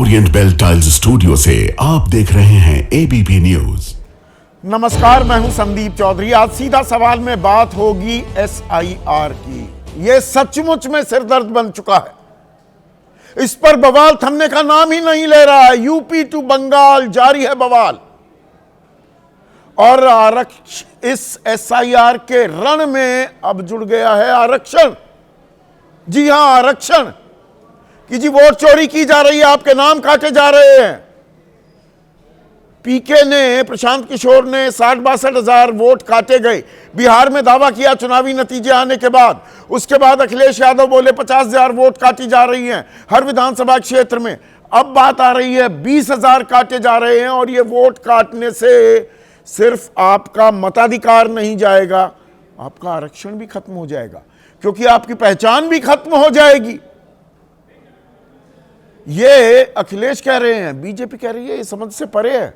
Orient bell tiles studio से आप देख रहे हैं एबीपी न्यूज। नमस्कार, मैं हूं संदीप चौधरी। आज सीधा सवाल में बात होगी एसआईआर की। यह सचमुच में सिरदर्द बन चुका है। इस पर बवाल थमने का नाम ही नहीं ले रहा है। यूपी टू बंगाल जारी है बवाल। और इस एसआईआर के रण में अब जुड़ गया है आरक्षण। जी हां, आरक्षण कि जी वोट चोरी की जा रही है, आपके नाम काटे जा रहे हैं। पीके ने, प्रशांत किशोर ने 60-62 हजार वोट काटे गए। बिहार में दावा किया चुनावी नतीजे आने के बाद। उसके बाद अखिलेश यादव बोले 50,000 वोट काटी जा रही हैं हर विधानसभा क्षेत्र में। अब बात आ रही है 20,000 काटे जा रहे हैं। और ये वोट काटने से सिर्फ आपका मताधिकार नहीं जाएगा, आपका आरक्षण भी खत्म हो जाएगा, क्योंकि आपकी पहचान भी खत्म हो जाएगी। ये अखिलेश कह रहे हैं, बीजेपी कह रही है, ये समझ से परे है।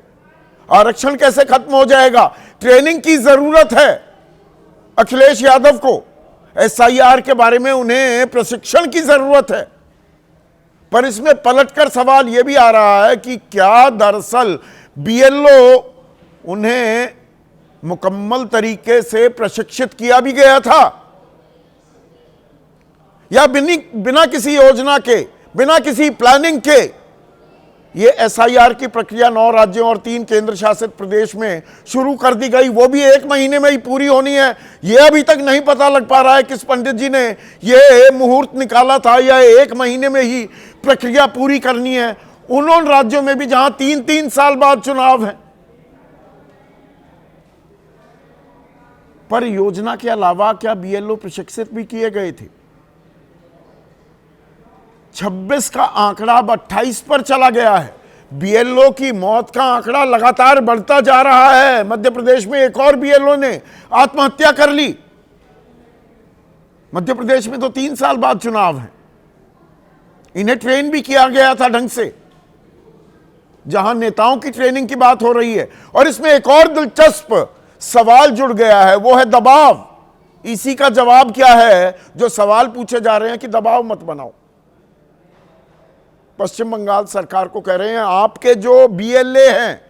आरक्षण कैसे खत्म हो जाएगा? ट्रेनिंग की जरूरत है अखिलेश यादव को। एसआईआर के बारे में उन्हें प्रशिक्षण की जरूरत है। पर इसमें पलटकर सवाल यह भी आ रहा है कि क्या दरअसल बीएलओ उन्हें मुकम्मल तरीके से प्रशिक्षित किया भी गया था, या बिना किसी योजना के, बिना किसी प्लानिंग के ये एसआईआर की प्रक्रिया 9 राज्यों और 3 केंद्र शासित प्रदेश में शुरू कर दी गई, वो भी 1 महीने में ही पूरी होनी है। यह अभी तक नहीं पता लग पा रहा है किस पंडित जी ने यह मुहूर्त निकाला था, या 1 महीने में ही प्रक्रिया पूरी करनी है उन राज्यों में भी जहां 3-3 साल बाद चुनाव है। पर योजना के अलावा क्या बीएलओ प्रशिक्षित भी किए गए थे? 26 का आंकड़ा अब 28 पर चला गया है। बीएलओ की मौत का आंकड़ा लगातार बढ़ता जा रहा है। मध्य प्रदेश में एक और बीएलओ ने आत्महत्या कर ली। मध्य प्रदेश में तो 3 साल बाद चुनाव है। इन्हें ट्रेन भी किया गया था ढंग से, जहां नेताओं की ट्रेनिंग की बात हो रही है। और इसमें एक और दिलचस्प सवाल जुड़ गया है, वो है दबाव। इसी का जवाब क्या है? जो सवाल पूछे जा रहे हैं कि दबाव मत बनाओ। पश्चिम बंगाल सरकार को कह रहे हैं आपके जो बीएलए हैं,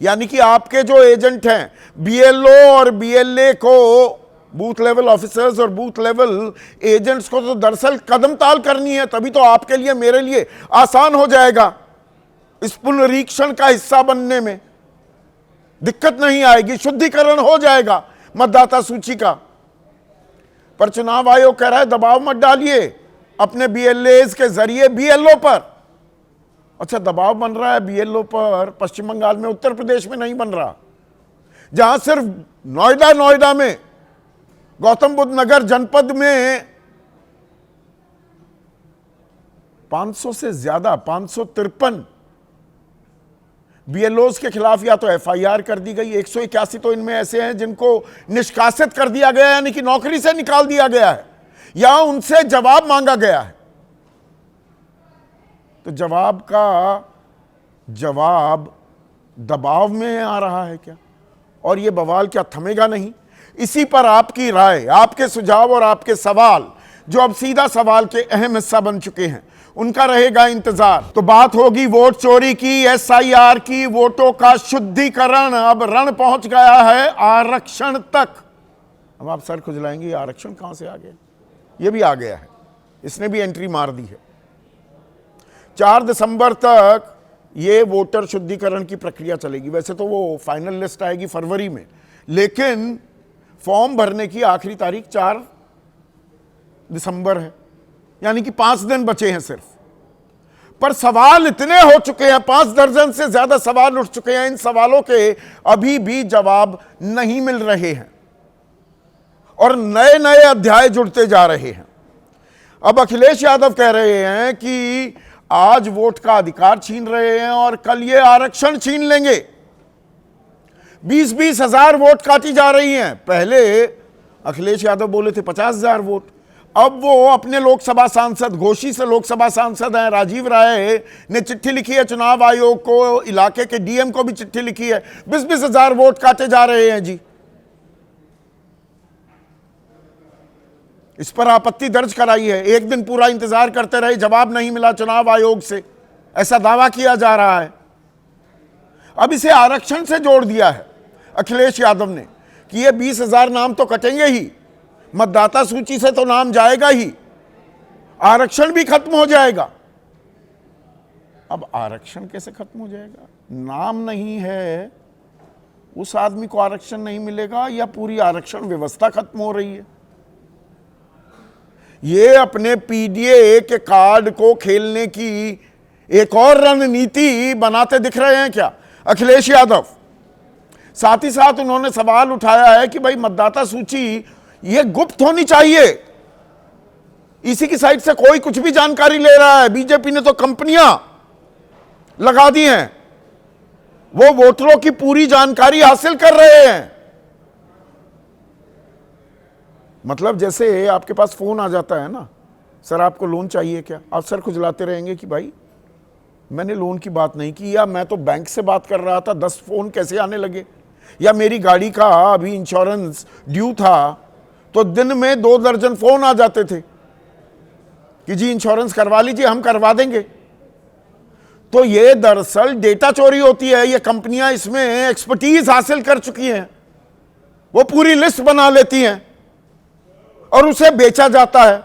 यानी कि आपके जो एजेंट हैं, बीएलओ और बीएलए को, बूथ लेवल ऑफिसर्स और बूथ लेवल एजेंट्स को तो दरअसल कदम ताल करनी है। तभी तो आपके लिए, मेरे लिए आसान हो जाएगा इस पुनरीक्षण का हिस्सा बनने में। दिक्कत नहीं आएगी, शुद्धिकरण हो जाएगा मतदाता सूची का। पर चुनाव आयोग कह रहा है दबाव मत डालिए अपने बीएलएज के जरिए बीएलओ पर। अच्छा, दबाव बन रहा है बीएलओ पर पश्चिम बंगाल में, उत्तर प्रदेश में नहीं बन रहा, जहां सिर्फ नोएडा में, गौतम बुद्ध नगर जनपद में 500 से ज्यादा, 553 बीएलओज के खिलाफ या तो एफआईआर कर दी गई। 181 तो इनमें ऐसे हैं जिनको निष्कासित कर दिया गया, यानी कि नौकरी से निकाल दिया गया है, या उनसे जवाब मांगा गया है। तो जवाब दबाव में आ रहा है क्या? और यह बवाल क्या थमेगा नहीं? इसी पर आपकी राय, आपके सुझाव और आपके सवाल, जो अब सीधा सवाल के अहम हिस्सा बन चुके हैं, उनका रहेगा इंतजार। तो बात होगी वोट चोरी की, एसआईआर की, वोटों का शुद्धिकरण। अब रण पहुंच गया है आरक्षण तक। अब आप सर खुजलाएंगे, आरक्षण कहां से आ गया? यह भी आ गया है, इसने भी एंट्री मार दी है। 4 दिसंबर तक ये वोटर शुद्धिकरण की प्रक्रिया चलेगी। वैसे तो वो फाइनल लिस्ट आएगी फरवरी में, लेकिन फॉर्म भरने की आखिरी तारीख 4 दिसंबर है, यानी कि 5 दिन बचे हैं सिर्फ। पर सवाल इतने हो चुके हैं, 5 दर्जन से ज्यादा सवाल उठ चुके हैं। इन सवालों के अभी भी जवाब नहीं मिल रहे हैं और नए नए अध्याय जुड़ते जा रहे हैं। अब अखिलेश यादव कह रहे हैं कि आज वोट का अधिकार छीन रहे हैं और कल ये आरक्षण छीन लेंगे। 20-20 हजार वोट काटी जा रही हैं। पहले अखिलेश यादव बोले थे 50,000 वोट। अब वो अपने लोकसभा सांसद, घोषी से लोकसभा सांसद हैं राजीव राय ने चिट्ठी लिखी है चुनाव आयोग को, इलाके के डीएम को भी चिट्ठी लिखी है। 20-20 हजार वोट काटे जा रहे हैं जी। इस पर आपत्ति दर्ज कराई है। एक दिन पूरा इंतजार करते रहे, जवाब नहीं मिला चुनाव आयोग से। ऐसा दावा किया जा रहा है। अब इसे आरक्षण से जोड़ दिया है अखिलेश यादव ने कि ये 20,000 नाम तो कटेंगे ही, मतदाता सूची से तो नाम जाएगा ही, आरक्षण भी खत्म हो जाएगा। अब आरक्षण कैसे खत्म हो जाएगा? नाम नहीं है, उस आदमी को आरक्षण नहीं मिलेगा, या पूरी आरक्षण व्यवस्था खत्म हो रही है? ये अपने पीडीए के कार्ड को खेलने की एक और रणनीति बनाते दिख रहे हैं क्या अखिलेश यादव? साथ ही साथ उन्होंने सवाल उठाया है कि भाई मतदाता सूची ये गुप्त होनी चाहिए, इसी की साइड से कोई कुछ भी जानकारी ले रहा है। बीजेपी ने तो कंपनियां लगा दी हैं, वो वोटरों की पूरी जानकारी हासिल कर रहे हैं। मतलब जैसे आपके पास फोन आ जाता है ना, सर आपको लोन चाहिए क्या, आप सर खुजलाते रहेंगे कि भाई मैंने लोन की बात नहीं की, या मैं तो बैंक से बात कर रहा था, 10 फोन कैसे आने लगे, या मेरी गाड़ी का अभी इंश्योरेंस ड्यू था तो दिन में 2 दर्जन फोन आ जाते थे कि जी इंश्योरेंस करवा लीजिए, हम करवा देंगे। तो ये दरअसल डेटा चोरी होती है। ये कंपनियां इसमें एक्सपर्टीज हासिल कर चुकी हैं, वो पूरी लिस्ट बना लेती हैं और उसे बेचा जाता है।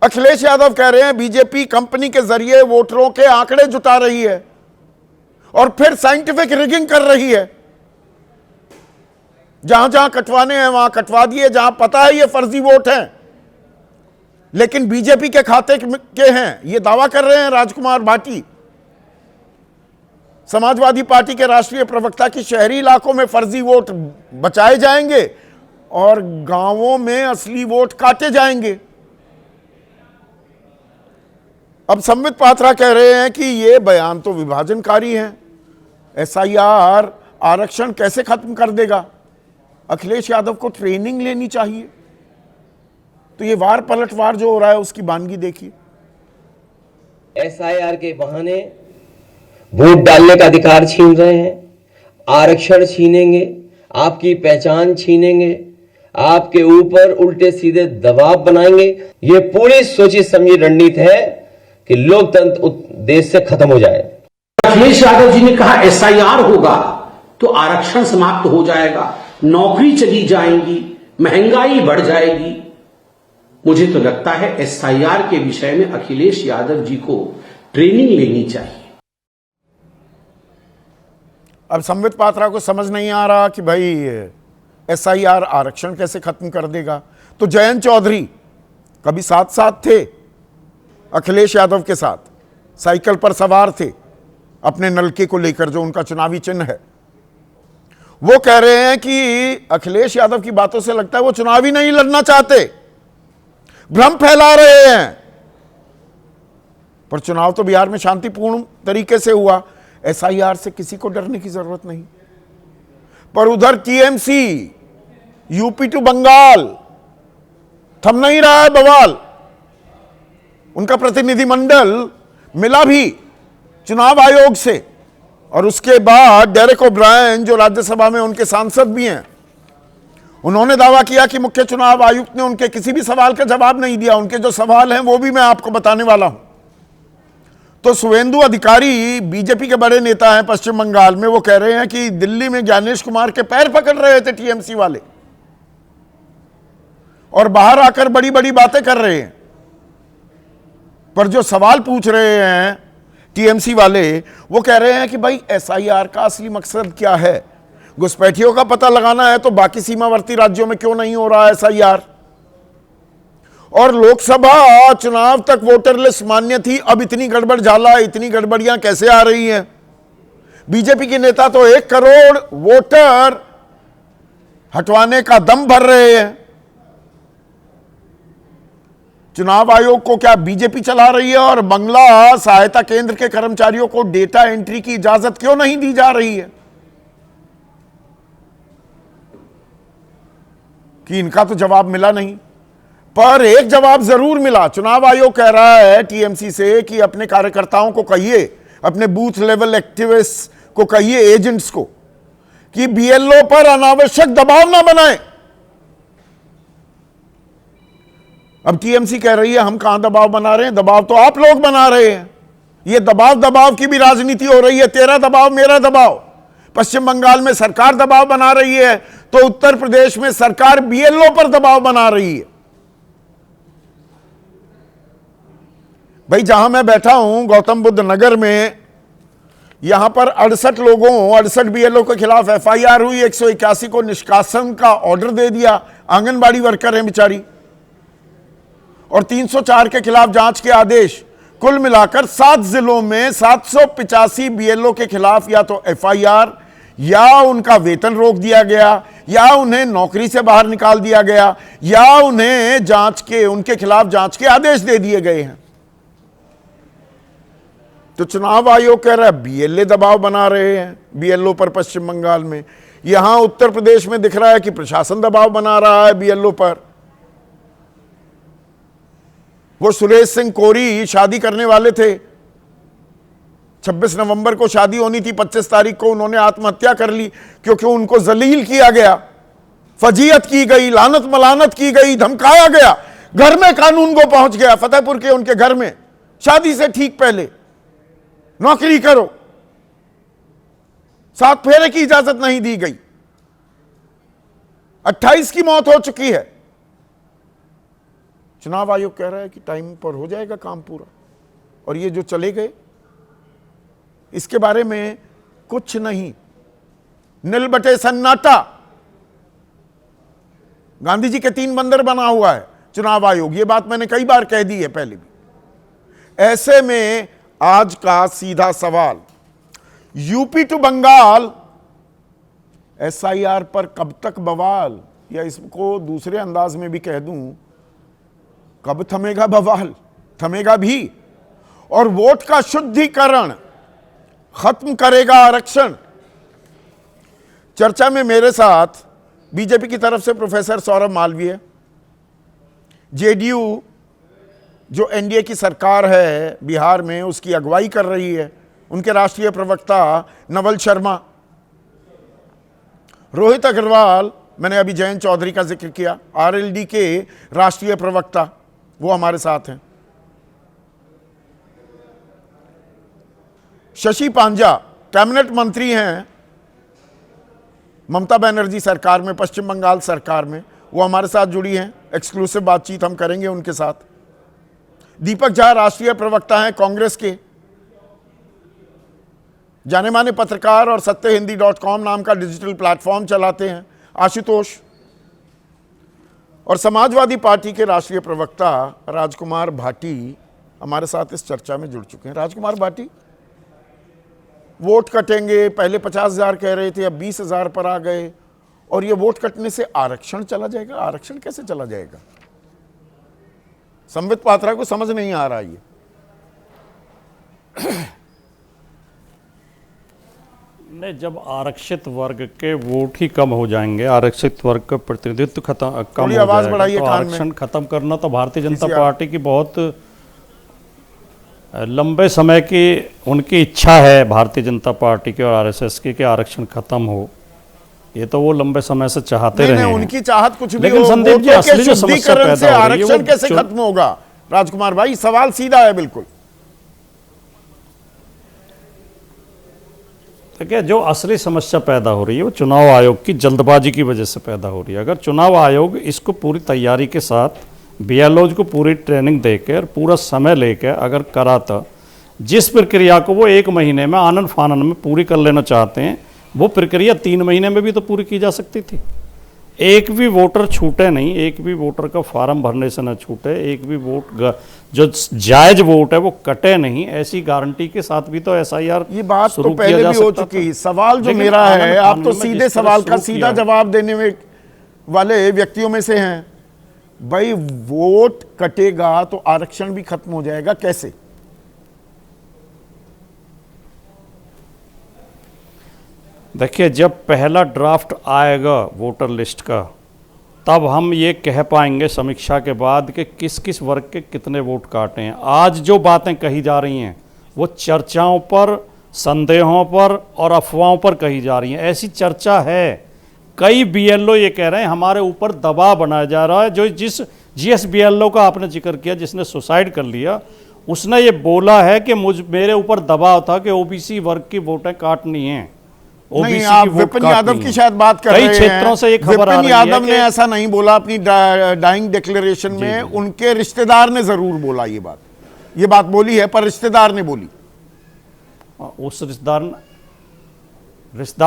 अखिलेश यादव कह रहे हैं बीजेपी कंपनी के जरिए वोटरों के आंकड़े जुटा रही है और फिर साइंटिफिक रिगिंग कर रही है। जहां जहां कटवाने हैं वहां कटवा दिए, जहां पता है ये फर्जी वोट हैं लेकिन बीजेपी के खाते के हैं, ये दावा कर रहे हैं राजकुमार भाटी, समाजवादी पार्टी के राष्ट्रीय प्रवक्ता, की शहरी इलाकों में फर्जी वोट बचाए जाएंगे और गांवों में असली वोट काटे जाएंगे। अब संबित पात्रा कह रहे हैं कि ये बयान तो विभाजनकारी हैं, एसआईआर आरक्षण कैसे खत्म कर देगा, अखिलेश यादव को ट्रेनिंग लेनी चाहिए। तो ये वार पलटवार जो हो रहा है उसकी बानगी देखिए। एसआईआर के बहाने वोट डालने का अधिकार छीन रहे हैं, आरक्षण छीनेंगे, आपकी पहचान छीनेंगे, आपके ऊपर उल्टे सीधे दबाव बनाएंगे। ये पूरी सोची समझी रणनीति है कि लोकतंत्र देश से खत्म हो जाए। अखिलेश यादव जी ने कहा एसआईआर होगा तो आरक्षण समाप्त हो जाएगा, नौकरी चली जाएंगी, महंगाई बढ़ जाएगी। मुझे तो लगता है एसआईआर के विषय में अखिलेश यादव जी को ट्रेनिंग लेनी चाहिए। अब संबित पात्रा को समझ नहीं आ रहा कि भाई एसआईआर आरक्षण कैसे खत्म कर देगा। तो जयंत चौधरी कभी साथ साथ थे अखिलेश यादव के साथ, साइकिल पर सवार थे अपने नलके को लेकर जो उनका चुनावी चिन्ह है। वो कह रहे हैं कि अखिलेश यादव की बातों से लगता है वो चुनावी नहीं लड़ना चाहते, भ्रम फैला रहे हैं। पर चुनाव तो बिहार में शांतिपूर्ण तरीके से हुआ, एसआईआर से किसी को डरने की जरूरत नहीं। पर उधर टीएमसी यूपी टू बंगाल थम नहीं रहा है बवाल। उनका प्रतिनिधिमंडल मिला भी चुनाव आयोग से और उसके बाद डेरेक ओब्रायन जो राज्यसभा में उनके सांसद भी हैं, उन्होंने दावा किया कि मुख्य चुनाव आयुक्त ने उनके किसी भी सवाल का जवाब नहीं दिया। उनके जो सवाल हैं वो भी मैं आपको बताने वाला हूं। तो शुवेंदु अधिकारी बीजेपी के बड़े नेता हैं पश्चिम बंगाल में, वो कह रहे हैं कि दिल्ली में ज्ञानेश कुमार के पैर पकड़ रहे थे टीएमसी वाले और बाहर आकर बड़ी बड़ी बातें कर रहे हैं। पर जो सवाल पूछ रहे हैं टीएमसी वाले, वो कह रहे हैं कि भाई एसआईआर का असली मकसद क्या है, घुसपैठियों का पता लगाना है तो बाकी सीमावर्ती राज्यों में क्यों नहीं हो रहा है एसआईआर। और लोकसभा चुनाव तक वोटर लिस्ट मान्य थी, अब इतनी गड़बड़ झाला, इतनी गड़बड़ियां कैसे आ रही हैं। बीजेपी के नेता तो 1 करोड़ वोटर हटवाने का दम भर रहे हैं। चुनाव आयोग को क्या बीजेपी चला रही है और बंगला सहायता केंद्र के कर्मचारियों को डेटा एंट्री की इजाजत क्यों नहीं दी जा रही है? कि इनका तो जवाब मिला नहीं, पर एक जवाब जरूर मिला। चुनाव आयोग कह रहा है टीएमसी से कि अपने कार्यकर्ताओं को कहिए, अपने बूथ लेवल एक्टिविस्ट को कहिए, एजेंट्स को, कि बीएलओ पर अनावश्यक दबाव ना बनाएं। अब टीएमसी कह रही है हम कहां दबाव बना रहे हैं, दबाव तो आप लोग बना रहे हैं। ये दबाव की भी राजनीति हो रही है। तेरा दबाव मेरा दबाव। पश्चिम बंगाल में सरकार दबाव बना रही है तो उत्तर प्रदेश में सरकार बीएलओ पर दबाव बना रही है। भाई जहां मैं बैठा हूं गौतम बुद्ध नगर में, यहां पर 68 बीएलओ के खिलाफ एफआईआर हुई। 181 को निष्कासन का ऑर्डर दे दिया। आंगनबाड़ी वर्कर हैं बेचारी। और 304 के खिलाफ जांच के आदेश। कुल मिलाकर 7 जिलों में 785 बीएलओ के खिलाफ या तो एफआईआर, या उनका वेतन रोक दिया गया, या उन्हें नौकरी से बाहर निकाल दिया गया, या उन्हें उनके खिलाफ जांच के आदेश दे दिए गए हैं। तो चुनाव आयोग कह रहा है बीएलए दबाव बना रहे हैं बीएलओ पर पश्चिम बंगाल में। यहां उत्तर प्रदेश में दिख रहा है कि प्रशासन दबाव बना रहा है बीएलओ पर। वो सुरेश सिंह कोरी शादी करने वाले थे, 26 नवंबर को शादी होनी थी, 25 तारीख को उन्होंने आत्महत्या कर ली क्योंकि उनको जलील किया गया, फजीयत की गई, लानत मलानत की गई, धमकाया गया, घर में कानून को पहुंच गया। फतेहपुर के उनके घर में शादी से ठीक पहले नौकरी करो, 7 फेरे की इजाजत नहीं दी गई। 28 की मौत हो चुकी है। चुनाव आयोग कह रहा है कि टाइम पर हो जाएगा काम पूरा। और ये जो चले गए इसके बारे में कुछ नहीं, नील बटे सन्नाटा। गांधी जी के 3 बंदर बना हुआ है चुनाव आयोग। ये बात मैंने कई बार कह दी है पहले भी। ऐसे में आज का सीधा सवाल, यूपी टू बंगाल एसआईआर पर कब तक बवाल, या इसको दूसरे अंदाज में भी कह दूं, कब थमेगा बवाल? थमेगा भी। और वोट का शुद्धिकरण खत्म करेगा आरक्षण। चर्चा में मेरे साथ बीजेपी की तरफ से प्रोफेसर सौरभ मालवीय, जेडीयू जो एनडीए की सरकार है बिहार में उसकी अगुवाई कर रही है, उनके राष्ट्रीय प्रवक्ता नवल शर्मा, रोहित अग्रवाल, मैंने अभी जयंत चौधरी का जिक्र किया, आरएलडी के राष्ट्रीय प्रवक्ता, वो हमारे साथ हैं। शशि पांजा कैबिनेट मंत्री हैं ममता बनर्जी सरकार में, पश्चिम बंगाल सरकार में, वो हमारे साथ जुड़ी हैं। एक्सक्लूसिव बातचीत हम करेंगे उनके साथ। दीपक झा राष्ट्रीय प्रवक्ता हैं कांग्रेस के, जाने माने पत्रकार और सत्यहिंदी.com नाम का डिजिटल प्लेटफॉर्म चलाते हैं। आशुतोष और समाजवादी पार्टी के राष्ट्रीय प्रवक्ता राजकुमार भाटी हमारे साथ इस चर्चा में जुड़ चुके हैं। राजकुमार भाटी, वोट कटेंगे, पहले 50,000 कह रहे थे, अब 20,000 पर आ गए, और ये वोट कटने से आरक्षण चला जाएगा। आरक्षण कैसे चला जाएगा? संबित पात्रा को समझ नहीं आ रहा ये। नहीं, जब आरक्षित वर्ग के वोट ही कम हो जाएंगे, आरक्षित वर्ग का प्रतिनिधित्व कम हो आवाज जाएगा, बढ़ाइए तो कान में। आरक्षण खत्म करना तो भारतीय जनता पार्टी की बहुत लंबे समय की उनकी इच्छा है, भारतीय जनता पार्टी की और आरएसएस की, कि आरक्षण खत्म हो। ये तो वो लंबे समय से चाहते रहे हैं। उनकी चाहत कुछ भी लेकिन हो, संदीप जी, असली जो समस्या पैदा हो रही है, आरक्षण कैसे खत्म होगा? राजकुमार भाई, सवाल सीधा है बिल्कुल। देखिए, जो असली समस्या पैदा हो रही है वो चुनाव आयोग की जल्दबाजी की वजह से पैदा हो रही है। अगर चुनाव आयोग इसको पूरी तैयारी के साथ बीएलओज को पूरी ट्रेनिंग देकर पूरा समय लेकर अगर कराता, जिस प्रक्रिया को वो 1 महीने में आनन फानन में पूरी कर लेना चाहते हैं, वो प्रक्रिया 3 महीने में भी तो पूरी की जा सकती थी। एक भी वोटर छूटे नहीं, एक भी वोटर का फार्म भरने से न छूटे, एक भी वोट जो जायज वोट है वो कटे नहीं, ऐसी गारंटी के साथ भी तो एसआईआर ये बात तो पहले भी हो चुकी। सवाल जो मेरा है, आप तो सीधे सवाल का सीधा जवाब देने में वाले व्यक्तियों में से हैं। भाई, वोट कटेगा तो आरक्षण भी खत्म हो जाएगा, कैसे? देखिए, जब पहला ड्राफ्ट आएगा वोटर लिस्ट का, तब हम ये कह पाएंगे समीक्षा के बाद कि किस किस वर्ग के कितने वोट काटे हैं। आज जो बातें कही जा रही हैं वो चर्चाओं पर, संदेहों पर और अफवाहों पर कही जा रही हैं। ऐसी चर्चा है, कई बीएलओ ये कह रहे हैं हमारे ऊपर दबाव बनाया जा रहा है। जो जिस जीएस बीएलओ का आपने जिक्र किया, जिसने सुसाइड कर लिया, उसने ये बोला है कि मेरे ऊपर दबाव था कि ओबीसी वर्ग की वोटें काटनी है। नहीं, आप विपिन यादव की शायद बात कर रहे हैं। कई क्षेत्रों से ये खबर आ रही है। विपिन यादव ने ऐसा नहीं बोला अपनी डाइंग डिक्लेरेशन में, उनके रिश्तेदार ने जरूर बोला ये बात बोली है, पर रिश्तेदार ने बोली। उस रिश्तेदार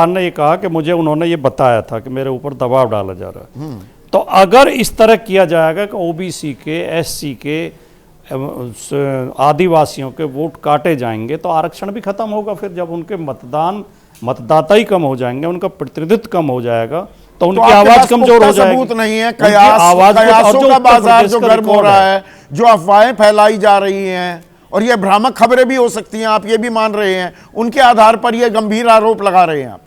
ने ये कहा कि मुझे उन्होंने ये बताया था कि मेरे ऊपर दबाव डाला जा रहा है। तो अगर इस तरह किया जाएगा कि ओबीसी के, एससी के, आदिवासियों के वोट काटे जाएंगे तो आरक्षण भी खत्म होगा। फिर जब उनके मतदाता ही कम हो जाएंगे, उनका प्रतिनिधित्व कम हो जाएगा तो उनकी आवाज कमजोर हो जाएगी। सबूत नहीं है, कयासों का बाजार जो गर्म हो रहा है, जो अफवाहें फैलाई जा रही हैं, और ये भ्रामक खबरें भी हो सकती हैं, आप ये भी मान रहे हैं, उनके आधार पर ये गंभीर आरोप लगा रहे हैं आप।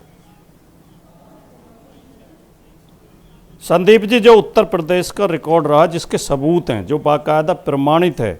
संदीप जी, जो उत्तर प्रदेश का रिकॉर्ड रहा जिसके सबूत हैं, जो बाकायदा प्रमाणित है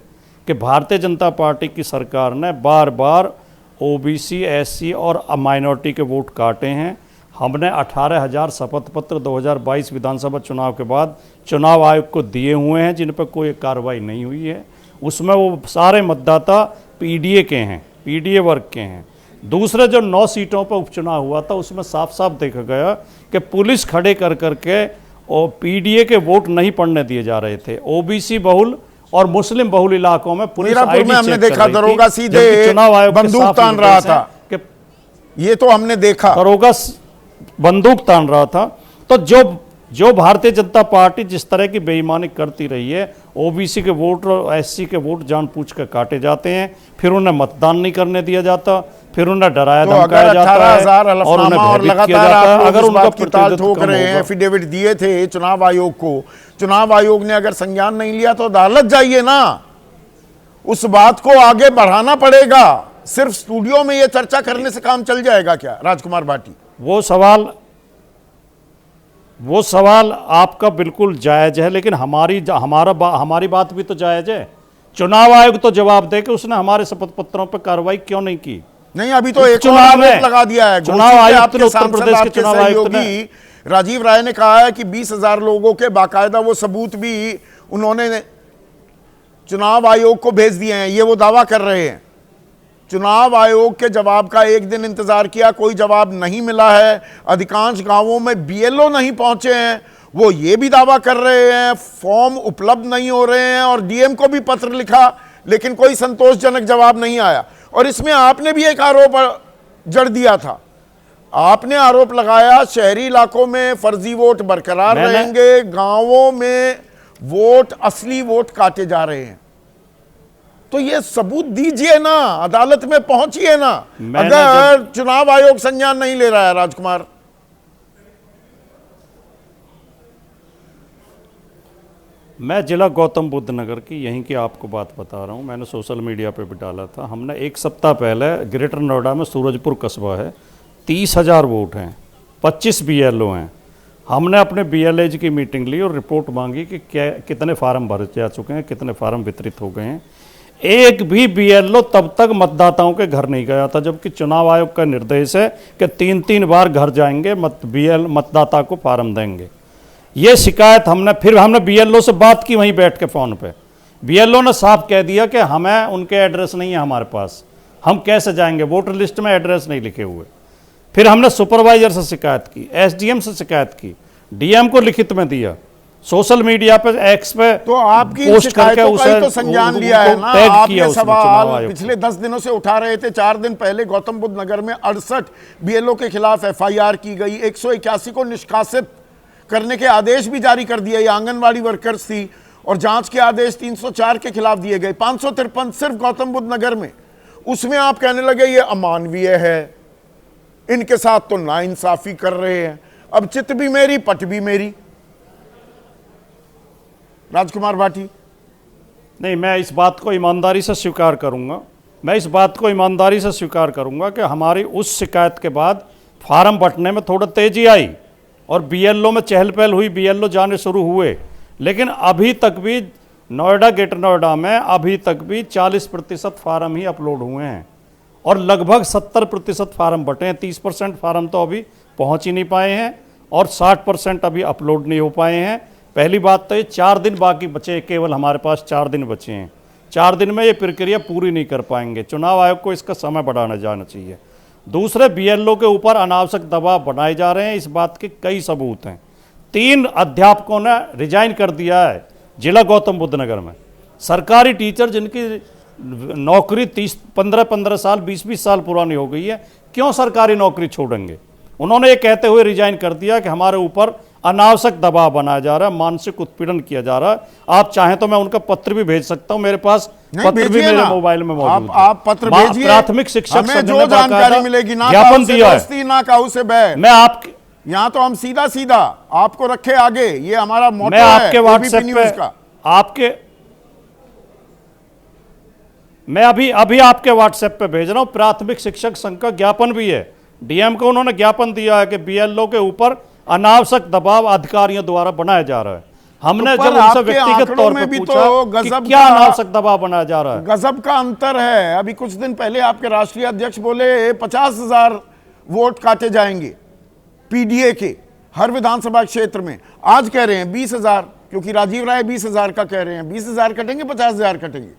कि भारतीय जनता पार्टी की सरकार ने बार बार ओबीसी, एससी और माइनॉरिटी के वोट काटे हैं। हमने 18,000 शपथ पत्र 2022 विधानसभा चुनाव के बाद चुनाव आयोग को दिए हुए हैं, जिन पर कोई कार्रवाई नहीं हुई है। उसमें वो सारे मतदाता पीडीए के हैं, पीडीए वर्ग के हैं। दूसरे जो 9 सीटों पर उपचुनाव हुआ था उसमें साफ साफ देखा गया कि पुलिस खड़े कर करके और पीडीए के वोट नहीं पड़ने दिए जा रहे थे। ओबीसी बहुल और मुस्लिम बहुल इलाकों में पुलिस आईडी चेक हमने देखा दरोगा सीधे चुनाव आयोग बंदूक तान रहा था कि ये तो हमने देखा, दरोगा बंदूक तान रहा था। तो जो भारतीय जनता पार्टी जिस तरह की बेईमानी करती रही है, ओबीसी के वोट और एससी के वोट जानबूझ कर काटे जाते हैं, फिर उन्हें मतदान नहीं करने दिया जाता, फिर उन्हें डराया धमकाया जाता है और उन्हें भयभीत किया जाता है। अगर उनका प्रतिनिधित्व ठोक रहे हैं, एफिडेविट दिए थे चुनाव आयोग को, चुनाव आयोग ने अगर संज्ञान नहीं लिया तो अदालत जाइए ना, उस बात को आगे बढ़ाना पड़ेगा। सिर्फ स्टूडियो में यह चर्चा करने से काम चल जाएगा क्या राजकुमार भाटी? वो सवाल आपका बिल्कुल जायज है, लेकिन हमारी बात भी तो जायज है। चुनाव आयोग तो जवाब दे कि उसने हमारे शपथ पत्रों पर कार्रवाई क्यों नहीं की। नहीं, अभी तो एक चुनाव लगा दिया है। चुनाव आयुक्त ने, उत्तर प्रदेश के चुनाव आयुक्त ने, राजीव राय ने कहा है कि 20,000 लोगों के बाकायदा वो सबूत भी उन्होंने चुनाव आयोग को भेज दिए हैं। ये वो दावा कर रहे हैं। चुनाव आयोग के जवाब का एक दिन इंतजार किया, कोई जवाब नहीं मिला है। अधिकांश गांवों में बीएलओ नहीं पहुंचे हैं। वो ये भी दावा कर रहे हैं फॉर्म उपलब्ध नहीं हो रहे हैं, और डीएम को भी पत्र लिखा लेकिन कोई संतोषजनक जवाब नहीं आया। और इसमें आपने भी एक आरोप जड़ दिया था। आपने आरोप लगाया शहरी इलाकों में फर्जी वोट बरकरार रहेंगे, गांवों में वोट, असली वोट काटे जा रहे हैं। तो ये सबूत दीजिए ना, अदालत में पहुंचिए ना, अगर चुनाव आयोग संज्ञान नहीं ले रहा है। राजकुमार, मैं जिला गौतम बुद्ध नगर की यहीं की आपको बात बता रहा हूं। मैंने सोशल मीडिया पे भी डाला था। हमने एक सप्ताह पहले ग्रेटर नोएडा में सूरजपुर कस्बा है, 30,000 वोट हैं, 25 बीएलओ हैं। हमने अपने बीएलएज की मीटिंग ली और रिपोर्ट मांगी कि कितने फार्म भरे जा चुके हैं, कितने फार्म वितरित हो गए हैं। एक भी बीएलओ तब तक मतदाताओं के घर नहीं गया था, जबकि चुनाव आयोग का निर्देश है कि 3-3 बार घर जाएंगे, मतदाता को फार्म देंगे। ये शिकायत हमने बीएलओ से बात की वहीं बैठ के फ़ोन पे। बीएलओ ने साफ कह दिया कि हमें उनके एड्रेस नहीं है हमारे पास, हम कैसे जाएंगे, वोटर लिस्ट में एड्रेस नहीं लिखे हुए। फिर हमने सुपरवाइजर से शिकायत की, एसडीएम से शिकायत की, डीएम को लिखित में दिया, सोशल मीडिया पे, एक्स पे तो आपकी पोस्ट करके उसे तो संज्ञान लिया है ना। आपने सवाल पिछले 10 दिनों से उठा रहे थे। 4 दिन पहले गौतम बुद्ध नगर में 68 बीएलओ के खिलाफ एफआईआर की गई, 181 को निष्कासित करने के आदेश भी जारी कर दिए। ये आंगनवाड़ी वर्कर्स थी, और जांच के आदेश 304 के खिलाफ दिए गए, 553 सिर्फ गौतम बुद्ध नगर में। उसमें आप कहने लगे ये अमानवीय है, इनके साथ तो नाइंसाफी कर रहे हैं। अब चित भी मेरी, पट भी मेरी। राजकुमार भाटी, नहीं, मैं इस बात को ईमानदारी से स्वीकार करूंगा। मैं इस बात को ईमानदारी से स्वीकार करूंगा कि हमारी उस शिकायत के बाद फार्म बंटने में थोड़ा तेजी आई और बीएलओ में चहल पहल हुई, बीएलओ जाने शुरू हुए। लेकिन अभी तक भी नोएडा, ग्रेटर नोएडा में अभी तक भी 40% फार्म ही अपलोड हुए हैं और लगभग 70% फार्म बटे हैं। 30% फार्म तो अभी पहुंच ही नहीं पाए हैं और 60% अभी अपलोड नहीं हो पाए हैं। पहली बात तो ये 4 दिन बाकी बचे, केवल हमारे पास 4 दिन बचे हैं। 4 दिन में ये प्रक्रिया पूरी नहीं कर पाएंगे। चुनाव आयोग को इसका समय बढ़ाना जाना चाहिए। दूसरे बीएलओ के ऊपर अनावश्यक दबाव बनाए जा रहे हैं, इस बात के कई सबूत हैं। 3 अध्यापकों ने रिजाइन कर दिया है जिला गौतम बुद्ध नगर में। सरकारी टीचर जिनकी नौकरी 15 साल 20 साल पुरानी हो गई है, क्यों सरकारी नौकरी छोड़ेंगे? उन्होंने ये कहते हुए रिजाइन कर दिया कि हमारे ऊपर अनावश्यक दबाव बनाया जा रहा है, मानसिक उत्पीड़न किया जा रहा है। आप चाहें तो मैं उनका पत्र भी भेज सकता हूं, मेरे पास पत्र भी मेरे मोबाइल में मौजूद है। आप पत्र भेजिए, प्राथमिक शिक्षक हमें जो जानकारी मिलेगी ना ज्ञापन दिया है, ना काऊ से बैठ। मैं आपके यहाँ तो हम सीधा सीधा आपको रखे आगे, ये हमारा मोटो मैं आपके व्हाट्सएप पे का। आपके मैं अभी आपके व्हाट्सएप पे भेज रहा हूं। प्राथमिक शिक्षक संघ का ज्ञापन भी है, डीएम को उन्होंने ज्ञापन दिया है कि बीएलओ के ऊपर अनावश्यक दबाव अधिकारियों द्वारा बनाया जा रहा है। हमने जब उनसे व्यक्तिगत तौर पर पूछा कि क्या अनावश्यक दबाव बनाया जा रहा है, गजब का अंतर है। अभी कुछ दिन पहले आपके राष्ट्रीय अध्यक्ष बोले 50,000 वोट काटे जाएंगे पीडीए के हर विधानसभा क्षेत्र में। आज कह रहे हैं 20,000, क्योंकि राजीव राय 20,000 का कह रहे हैं। 20,000 कटेंगे, 50,000 कटेंगे,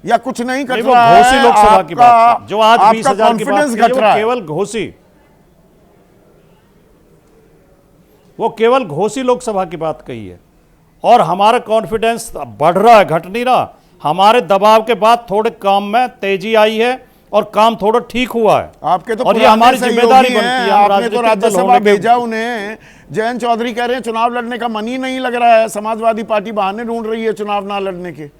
या कुछ नहीं कट रहा है? घोषी लोकसभा की बात जो आज 20,000 की बात घट रहा है, केवल घोषी, वो केवल घोषी लोकसभा की बात कही है। और हमारा कॉन्फिडेंस बढ़ रहा है, घट नहीं रहा। हमारे दबाव के बाद थोड़े काम में तेजी आई है और काम थोड़ा ठीक हुआ है। आपके तो और ये हमारी जिम्मेदारी बनती है। आपने तो राज्यसभा भेजा उन्हें। जयंत चौधरी कह रहे हैं चुनाव लड़ने का मन ही नहीं लग रहा है, समाजवादी पार्टी बहाने ढूंढ रही है चुनाव ना लड़ने के।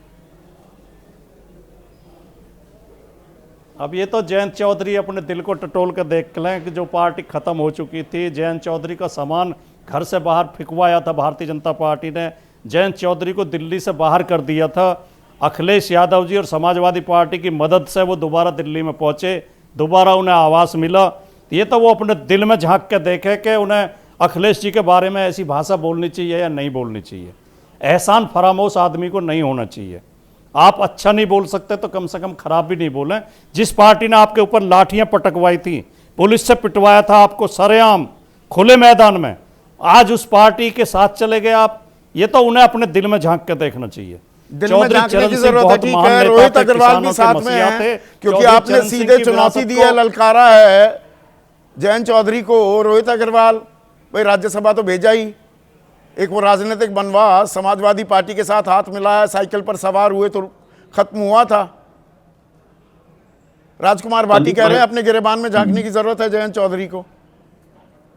अब ये तो जयंत चौधरी अपने दिल को टटोल कर देख लें कि जो पार्टी खत्म हो चुकी थी, जयंत चौधरी का सामान घर से बाहर फिकवाया था भारतीय जनता पार्टी ने, जयंत चौधरी को दिल्ली से बाहर कर दिया था। अखिलेश यादव जी और समाजवादी पार्टी की मदद से वो दोबारा दिल्ली में पहुंचे, दोबारा उन्हें आवास मिला। ये तो वो अपने दिल में झांक के देखे कि उन्हें अखिलेश जी के बारे में ऐसी भाषा बोलनी चाहिए या नहीं बोलनी चाहिए। एहसान फरामोश आदमी को नहीं होना चाहिए। आप अच्छा नहीं बोल सकते तो कम से कम खराब भी नहीं बोलें। जिस पार्टी ने आपके ऊपर लाठियां पटकवाई थी, पुलिस से पिटवाया था आपको सरेआम खुले मैदान में, आज उस पार्टी के साथ चले गए आप। ये तो उन्हें अपने दिल में झांक के देखना चाहिए। दिल में झांकने की जरूरत है, ठीक है। रोहित अग्रवाल भी साथ में है, क्योंकि आपने सीधे चुनौती दी है, ललकारा है जयंत चौधरी को। रोहित अग्रवाल भाई राज्यसभा तो भेजा ही, एक वो राजनीतिक बनवास समाजवादी पार्टी के साथ हाथ मिलाया, साइकिल पर सवार हुए तो खत्म हुआ था। राजकुमार भाटी कह रहे हैं अपने गिरेबान में झांकने की जरूरत है जयंत चौधरी को।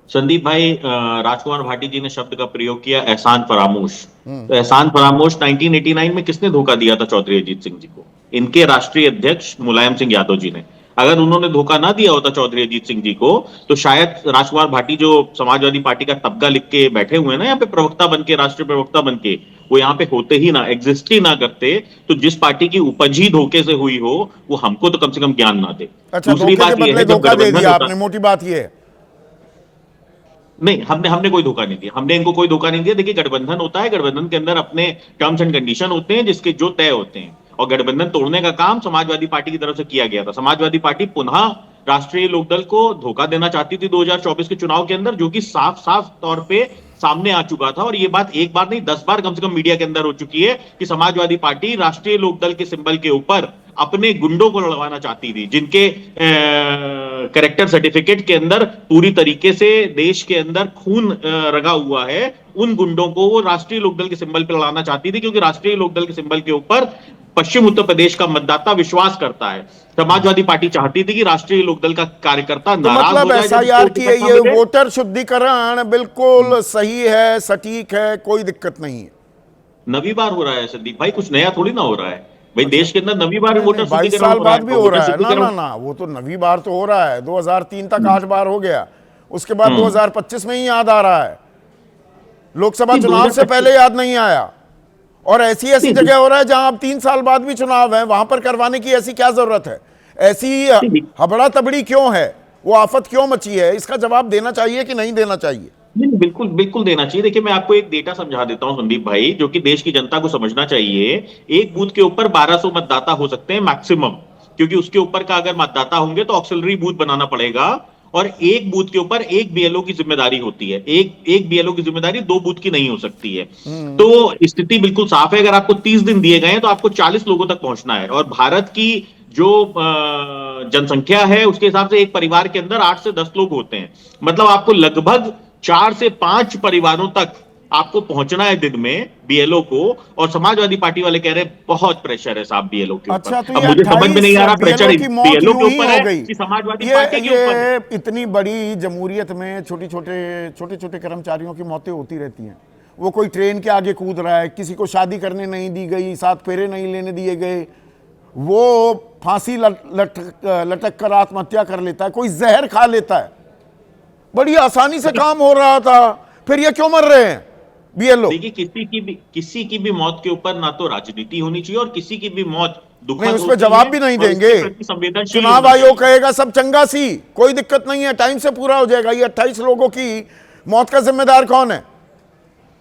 संदीप भाई, राजकुमार भाटी जी ने शब्द का प्रयोग किया एहसान फरामोश। तो एहसान फरामोश 1989 में किसने धोखा दिया था चौधरी अजीत सिंह जी को? इनके राष्ट्रीय अध्यक्ष मुलायम सिंह यादव जी ने। अगर उन्होंने धोखा ना दिया होता चौधरी अजीत सिंह जी को, तो शायद राजकुमार भाटी जो समाजवादी पार्टी का तबका लिख के बैठे हुए हैं ना यहाँ पे, प्रवक्ता बनके, राष्ट्रीय प्रवक्ता बनके, वो यहाँ पे होते ही ना, एग्जिस्ट ही ना करते। तो जिस पार्टी की उपज ही धोखे से हुई हो, वो हमको तो कम से कम ज्ञान ना दे। अच्छा, दूसरी बात यह है, धोखा दे दिया आपने, मोटी बात ये है। नहीं, हमने कोई धोखा नहीं दिया, हमने इनको कोई धोखा नहीं दिया। देखिए, गठबंधन होता है, गठबंधन के अंदर अपने टर्म्स एंड कंडीशन होते हैं जिसके जो तय होते हैं, और गठबंधन तोड़ने का काम समाजवादी पार्टी की तरफ से किया गया था। समाजवादी पार्टी पुनः राष्ट्रीय लोकदल को धोखा देना चाहती थी 2024 के चुनाव के अंदर, जो कि साफ साफ तौर पे सामने आ चुका था। और ये बात एक बार नहीं 10 बार कम से कम मीडिया के अंदर हो चुकी है कि समाजवादी पार्टी राष्ट्रीय लोकदल के सिंबल के ऊपर अपने गुंडों को लड़वाना चाहती थी, जिनके कैरेक्टर सर्टिफिकेट के अंदर पूरी तरीके से देश के अंदर खून रगा हुआ है। उन गुंडों को वो राष्ट्रीय लोकदल के सिंबल पर लड़ाना चाहती थी, क्योंकि राष्ट्रीय लोकदल के सिंबल के ऊपर पश्चिम उत्तर प्रदेश का मतदाता विश्वास करता है। समाजवादी पार्टी चाहती थी कि राष्ट्रीय लोकदल का कार्यकर्ता नाराज हो जाए। एसआईआर की ये वोटर शुद्धिकरण बिल्कुल सही है, सटीक है, कोई दिक्कत नहीं है। नवी बार हो रहा है संदीप भाई, कुछ नया थोड़ी ना हो रहा है भाई। देश के अंदर नवी बार वोटर 22 साल बाद भी हो रहा है ना, वो तो नवी बार तो हो रहा है। 2003 तक 8 बार हो गया, उसके बाद 2025 में ही याद आ रहा है। लोकसभा चुनाव से पहले याद नहीं आया। और ऐसी जगह हो रहा है जहां अब 3 साल बाद भी चुनाव है, वहां पर करवाने की ऐसी क्या जरूरत है? ऐसी हबड़ा तबड़ी क्यों है? वो आफत क्यों मची है? इसका जवाब देना चाहिए कि नहीं देना चाहिए? नहीं, बिल्कुल बिल्कुल देना चाहिए। देखिए, मैं आपको एक डेटा समझा देता हूं संदीप भाई, जो कि देश की जनता को समझना चाहिए। एक बूथ के ऊपर 1200 मतदाता हो सकते हैं मैक्सिमम, क्योंकि उसके ऊपर का अगर मतदाता होंगे तो ऑक्सिलरी बूथ बनाना पड़ेगा। और एक बूथ के ऊपर एक बीएलओ की जिम्मेदारी होती है। एक बीएलओ की जिम्मेदारी 2 बूथ की नहीं हो सकती है। तो स्थिति बिल्कुल साफ है। अगर आपको 30 दिन दिए गए हैं तो आपको 40 लोगों तक पहुंचना है, और भारत की जो जनसंख्या है उसके हिसाब से एक परिवार के अंदर 8 से 10 लोग होते हैं। मतलब आपको लगभग 4 से 5 परिवारों तक आपको पहुंचना है दिन में बीएलओ को। और समाजवादी पार्टी वाले कह रहे हैं बहुत प्रेशर है साहब बीएलओ के ऊपर। अच्छा, तो अब ये मुझे समझ में नहीं आ रहा 28 प्रेशर BLO की मौत बीएलओ के यूं ही ऊपर हो है गई। कि समाजवादी पार्टी के ऊपर है। ये इतनी बड़ी जमहूरियत में छोटे छोटे कर्मचारियों की मौतें होती रहती हैं। वो कोई ट्रेन के आगे कूद रहा है, किसी को शादी करने नहीं दी गई, 7 फेरे नहीं लेने दिए गए, वो फांसी लटक कर आत्महत्या कर लेता है, कोई जहर खा लेता है, बड़ी आसानी से काम हो रहा था, फिर ये क्यों मर रहे हैं बीएलओ? देखिए, किसी की भी मौत के ऊपर ना तो राजनीति होनी चाहिए और किसी की भी मौत दुखद नहीं, उस पर होती जवाब है भी नहीं और उसके देंगे। प्रति संवेदनशील चुनाव होना आयोग चाहिए। कहेगा सब चंगा सी, कोई दिक्कत नहीं है, टाइम से पूरा हो जाएगा। ये 28 लोगों की मौत का जिम्मेदार कौन है?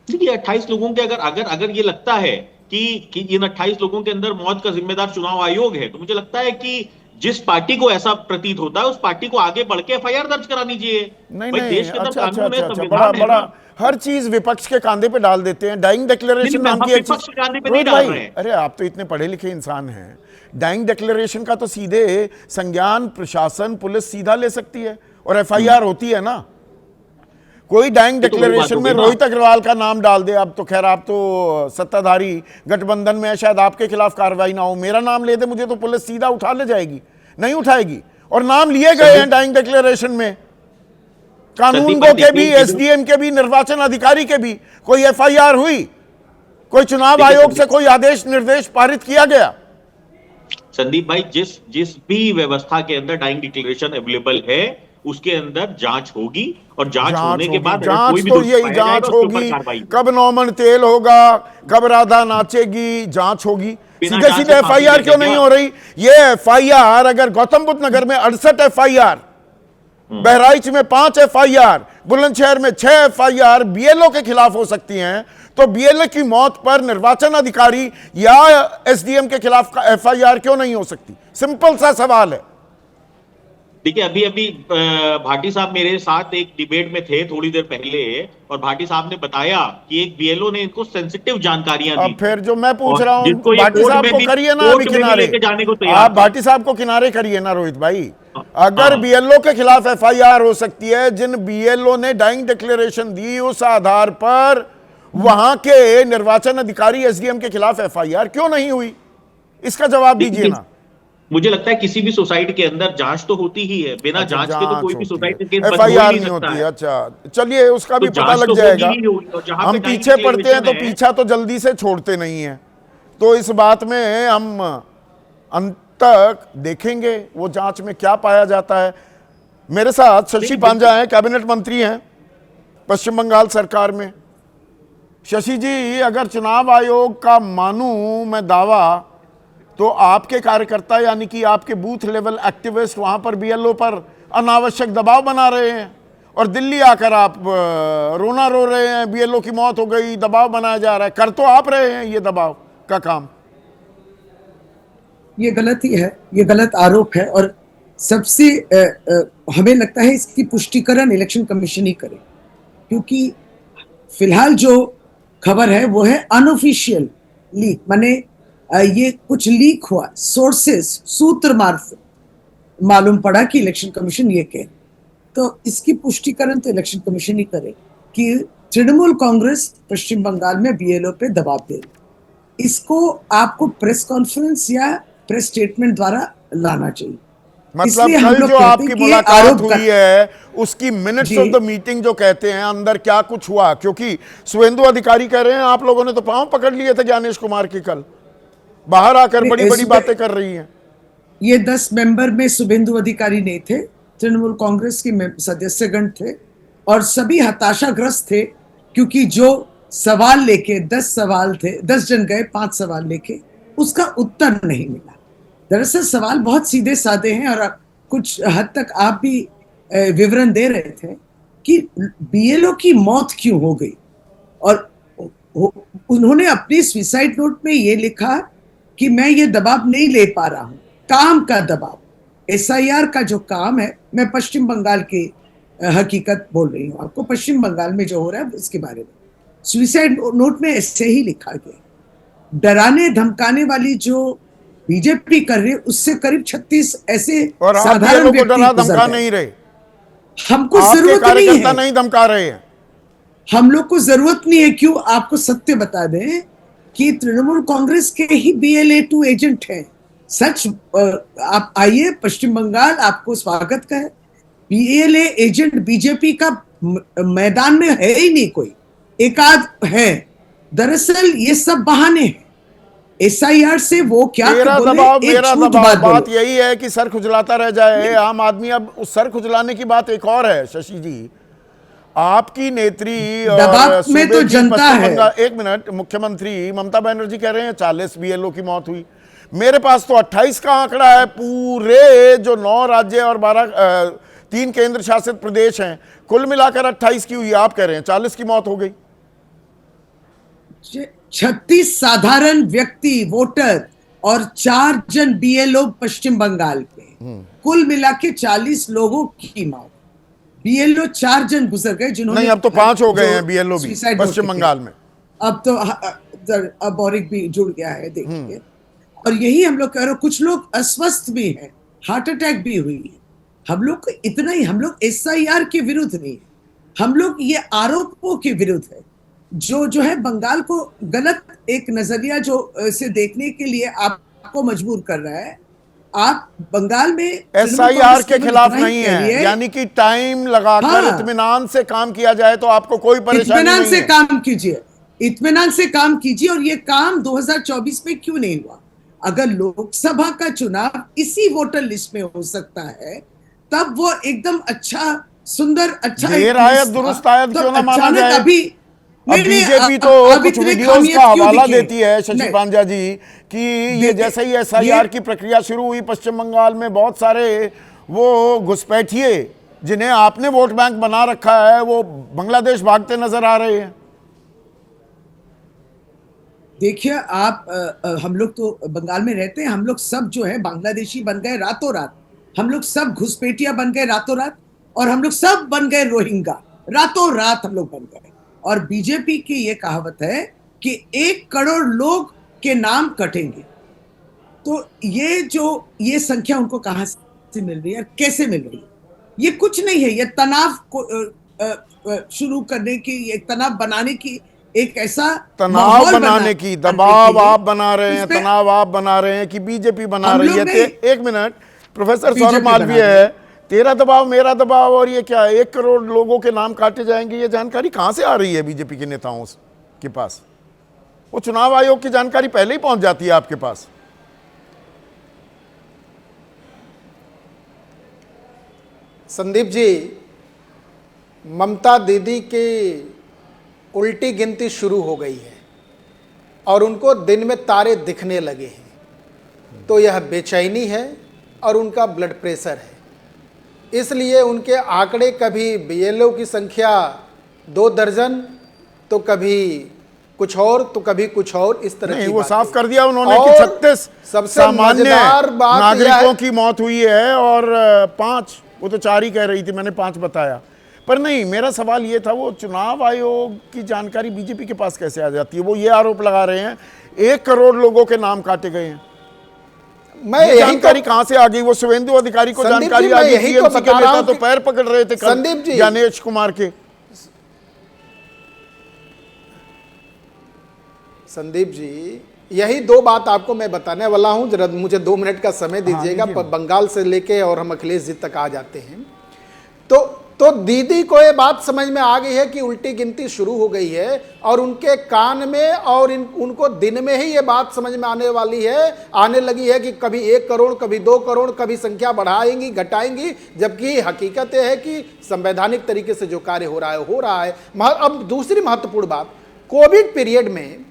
देखिए, 28 लोगों के अगर ये लगता है कि इन 28 लोगों के अंदर मौत का जिम्मेदार चुनाव आयोग है, तो मुझे लगता है कि जिस पार्टी को ऐसा प्रतीत होता है उस पार्टी को आगे बढ़ के एफआईआर दर्ज करानी चाहिए। नहीं भाई, नहीं, देश के अंदर अच्छा कानून है, बड़ा संविधान है बड़ा ना। हर चीज विपक्ष के कांधे पे डाल देते हैं। डाइंग डिक्लेरेशन नहीं, नाम हम की एक विपक्ष चीज, के कांधे पे नहीं रोहित डाल भाई, रहे हैं। अरे आप तो इतने पढ़े लिखे इंसान हैं, डाइंग डिक्लेरेशन का तो सीधे संज्ञान प्रशासन पुलिस सीधा ले सकती है और एफआईआर होती है ना। कोई डाइंग तो वही बात डिक्लेरेशन में होगी ना। रोहित अग्रवाल का नाम डाल दे, अब तो खैर आप तो सत्ताधारी गठबंधन में है, शायद आपके खिलाफ कार्रवाई ना हो, मेरा नाम ले दे मुझे तो पुलिस सीधा उठा ले जाएगी, नहीं उठाएगी। और नाम लिए गए हैं डाइंग डिक्लेरेशन में, कानूनगो के भी, एसडीएम के भी, निर्वाचन अधिकारी के भी। कोई एफआईआर हुई? कोई चुनाव आयोग से कोई आदेश निर्देश पारित किया गया? संदीप भाई, जिस भी व्यवस्था के अंदर डाइंग डिक्लेरेशन अवेलेबल है उसके अंदर जांच होगी, और जांच होने के बाद अगर कोई जांच भी तो दोषी यही पाया जांच जाएगा, उसके ऊपर होगी, कार्रवाई कब 9 मन तेल होगा, कब राधा नाचेगी, जांच होगी। बिना सीधे जांच सीधे से फांसी एफआईआर देने क्यों के नहीं बाद। हो रही? ये एफआईआर अगर गौतम बुद्ध नगर में 68 एफआईआर, बहराइच में 5 एफआईआर, बुलंदशहर में 6 एफआईआर बीएलओ के खिलाफ हो सकती हैं, तो बीएलओ की मौत पर निर्वाचन अधिकारी या एसडीएम के खिलाफ एफआईआर क्यों नहीं हो सकती? सिंपल सा सवाल है। देखिए, अभी भाटी साहब मेरे साथ एक डिबेट में थे थोड़ी देर पहले, और भाटी साहब ने बताया कि एक बीएलओ ने इनको सेंसिटिव जानकारियां दी। अब फिर जो मैं पूछ और रहा हूं, जिसको ये भाटी कोर्ट साहब में को भी- करिए ना कोर्ट अभी में भी किनारे, लेके जाने को तैयार आप थे। भाटी साहब को किनारे करिए ना रोहित भाई। अगर हाँ। बीएलओ के खिलाफ एफआईआर हो सकती है, जिन बीएलओ ने डाइंग डिक्लेरेशन दी उस आधार पर वहां के निर्वाचन अधिकारी एसडीएम के खिलाफ एफआईआर क्यों नहीं हुई? इसका जवाब दीजिए ना। मुझे लगता है किसी भी सोसाइटी के अंदर जांच तो होती ही है, बिना अच्छा, जांच के तो कोई भी होती सोसाइटी है, केस बंद हो ही एफआईआर नहीं नहीं सकता होती है। है। अच्छा चलिए, उसका भी तो पता जांच लग तो जाएगा। होगी ही होगी, और जहां हम पे डाइंग पीछे पड़ते हैं तो डिक्लेरेशन है- पीछा तो जल्दी से छोड़ते नहीं हैं, तो इस बात में हम अंत तक देखेंगे वो जांच में क्या पाया जाता है। मेरे साथ शशि पांजा हैं, कैबिनेट मंत्री हैं पश्चिम बंगाल सरकार में। शशि जी, अगर चुनाव आयोग का मानूं मैं दावा, तो आपके कार्यकर्ता यानी कि आपके बूथ लेवल एक्टिविस्ट वहां पर बीएलओ पर अनावश्यक दबाव बना रहे हैं, और दिल्ली आकर आप रोना रो रहे हैं, बीएलओ की मौत हो गई, दबाव बनाया जा रहा है। कर तो आप रहे हैं ये दबाव का काम। ये गलत ही है, ये गलत आरोप है, और सबसे हमें लगता है इसकी पुष्टिकरण इलेक्शन कमीशन ही करे, क्योंकि फिलहाल जो खबर है वो है अनऑफिशियल लीक, माने ये कुछ लीक हुआ, सोर्सेस, सूत्र मार्फत मालूम पड़ा कि इलेक्शन कमीशन ये कहे, तो इसकी पुष्टिकरण तो इलेक्शन कमीशन ही करे कि तृणमूल कांग्रेस पश्चिम बंगाल में बीएलओ पे दबाव दे रही। इसको आपको प्रेस कॉन्फ्रेंस या प्रेस स्टेटमेंट द्वारा लाना चाहिए। मतलब इसलिए हम कल लोग जो कहते आपकी हैं कि ये मुलाकात आरोप हुई है उसकी मिनट्स जी। ऑफ द मीटिंग जो कहते हैं अंदर क्या कुछ हुआ, क्योंकि सुवेंदु अधिकारी कह रहे हैं आप लोगों ने तो पांव पकड़ लिए थे ज्ञानेश कुमार के, कल बाहर आकर बड़ी बड़ी बातें कर रही हैं। ये 10 मेंबर में शुभेंदु अधिकारी नहीं थे, तृणमूल कांग्रेस के सदस्यगण थे, और सभी हताशाग्रस्त थे, क्योंकि जो सवाल लेके 10 सवाल थे, 10 जन गए 5 सवाल लेके, उसका उत्तर नहीं मिला। दरअसल सवाल बहुत सीधे साधे हैं, और कुछ हद तक आप भी विवरण दे रहे थे कि बीएलओ की मौत क्यों हो गई, और उन्होंने अपनी सुसाइड नोट में ये लिखा कि मैं ये दबाव नहीं ले पा रहा हूं, काम का दबाव, एसआईआर का जो काम है, मैं पश्चिम बंगाल की हकीकत बोल रही हूँ आपको, पश्चिम बंगाल में जो हो रहा है उसके बारे में सुसाइड नोट में ऐसे ही लिखा गया, डराने धमकाने वाली जो बीजेपी कर रही है उससे करीब 36 ऐसे और आप साधारण BLO को डरा व्यक्ति धमका नहीं रहे, हमको आपके जरूरत नहीं कार्यकर्ता है, नहीं धमका रहे हैं। हम लोग को जरूरत नहीं है। क्यों? आपको सत्य बता दें कि तृणमूल कांग्रेस के ही BLA-2 एजेंट हैं। सच, आप आइए पश्चिम बंगाल, आपको स्वागत का है। BLA एजेंट बीजेपी का मैदान में है ही नहीं कोई, एक आध है। दरअसल ये सब बहाने हैं। एसआईआर से वो क्या मेरा बोले, दबाव, एक मेरा झूठ दबाव, बात बोलो। यही है कि सर खुजलाता रह जाए आम आदमी। अब उस सर खुजलाने की बात एक और है शशि जी, आपकी नेत्री और दबाव में सूबे तो की जनता पश्चिम है। बंगाल, एक मिनट, मुख्यमंत्री ममता बनर्जी कह रहे हैं 40 BLO की मौत हुई। मेरे पास तो 28 का आंकड़ा है। पूरे जो 9 राज्य और 3 केंद्र शासित प्रदेश हैं, कुल मिलाकर 28 की हुई, आप कह रहे हैं 40 की मौत हो गई। 36 साधारण व्यक्ति वोटर और 4 जन BLO पश्चिम बंगाल के, कुल मिला के 40 लोगों की मौत। BLO 4 जन गुजर गए, जिन्होंने नहीं, अब तो 5 हो गए हैं BLO भी suicide note पश्चिम लिखे। बंगाल में। अब तो अब और एक भी जुड़ गया है, देखिए। और यही हम लोग कह रहे, कुछ लोग अस्वस्थ भी हैं, हार्ट अटैक भी हुई है। हम लोग को इतना ही, हम लोग SIR के विरुद्ध नहीं है, हम लोग ये आरोपों के विरुद्ध है जो है बंगाल को गलत एक नजरिया जो से देखने के लिए आपको मजबूर कर रहा है। आप बंगाल में SIR के खिलाफ नहीं है, यानी कि टाइम लगाकर हाँ, इत्मीनान से काम किया जाए तो आपको कोई परेशानी इत्मीनान नहीं से है। काम कीजिए, इत्मीनान से काम कीजिए। और ये काम 2024 में क्यों नहीं हुआ? अगर लोकसभा का चुनाव इसी वोटर लिस्ट में हो सकता है, तब वो एकदम अच्छा, सुंदर, अच्छा देर आयत दुरुस्त आयत क्यों ना माना जाए। अब बीजेपी तो कुछ वीडियोस का हवाला देती है शशि पांड्या जी कि ये जैसे ही SIR की प्रक्रिया शुरू हुई पश्चिम बंगाल में, बहुत सारे वो घुसपैठिए जिन्हें आपने वोट बैंक बना रखा है वो बांग्लादेश भागते नजर आ रहे हैं। देखिए आप, हम लोग तो बंगाल में रहते हैं, हम लोग सब जो है बांग्लादेशी बन गए रातों रात, हम लोग सब घुसपैठिया बन गए रातों रात, और हम लोग सब बन गए रोहिंगा रातों रात, हम लोग बन गए। और बीजेपी की ये कहावत है कि 1 करोड़ लोग के नाम कटेंगे। तो ये संख्या उनको कहां से मिल रही है, कैसे मिल रही है? ये कुछ नहीं है, ये तनाव को शुरू करने की, एक तनाव बनाने की, एक ऐसा तनाव बनाने की, दबाव आप बना रहे हैं, तनाव आप बना रहे हैं कि बीजेपी बना रही है। एक मिनट, प्रोफेसर सौरभ मालवीय है, तेरा दबाव मेरा दबाव, और ये क्या है 1 करोड़ लोगों के नाम काटे जाएंगे, ये जानकारी कहां से आ रही है बीजेपी के नेताओं के पास? वो चुनाव आयोग की जानकारी पहले ही पहुंच जाती है आपके पास। संदीप जी, ममता दीदी की उल्टी गिनती शुरू हो गई है और उनको दिन में तारे दिखने लगे हैं, तो यह बेचैनी है और उनका ब्लड प्रेशर है। इसलिए उनके आंकड़े कभी BLO की संख्या 2 दर्जन, तो कभी कुछ और, तो कभी कुछ और, इस तरह की वो साफ कर दिया उन्होंने कि 36 सबसे मजेदार बात नागरिकों की मौत हुई है और 5, वो तो 4 ही कह रही थी, मैंने 5 बताया। पर नहीं, मेरा सवाल ये था, वो चुनाव आयोग की जानकारी बीजेपी के पास कैसे आ जाती है? वो ये आरोप लगा रहे हैं 1 करोड़ लोगों के नाम काटे गए हैं। मैं जानकारी कहां से आ गई? वो शुभेंदु अधिकारी को जानकारी आ गई, TMC के नेता तो पैर पकड़ रहे थे संदीप जी, ज्ञानेश कुमार के। संदीप जी, यही 2 बात आपको मैं बताने वाला हूं, जरा मुझे 2 मिनट का समय दीजिएगा। बंगाल से लेके और हम अखिलेश जी तक आ जाते हैं। तो दीदी को ये बात समझ में आ गई है कि उल्टी गिनती शुरू हो गई है, और उनके कान में और उनको दिन में ही ये बात समझ में आने लगी है कि कभी 1 करोड़, कभी 2 करोड़, कभी संख्या बढ़ाएंगी घटाएंगी, जबकि हकीकत यह है कि संवैधानिक तरीके से जो कार्य हो रहा है। अब दूसरी महत्वपूर्ण बात, कोविड पीरियड में,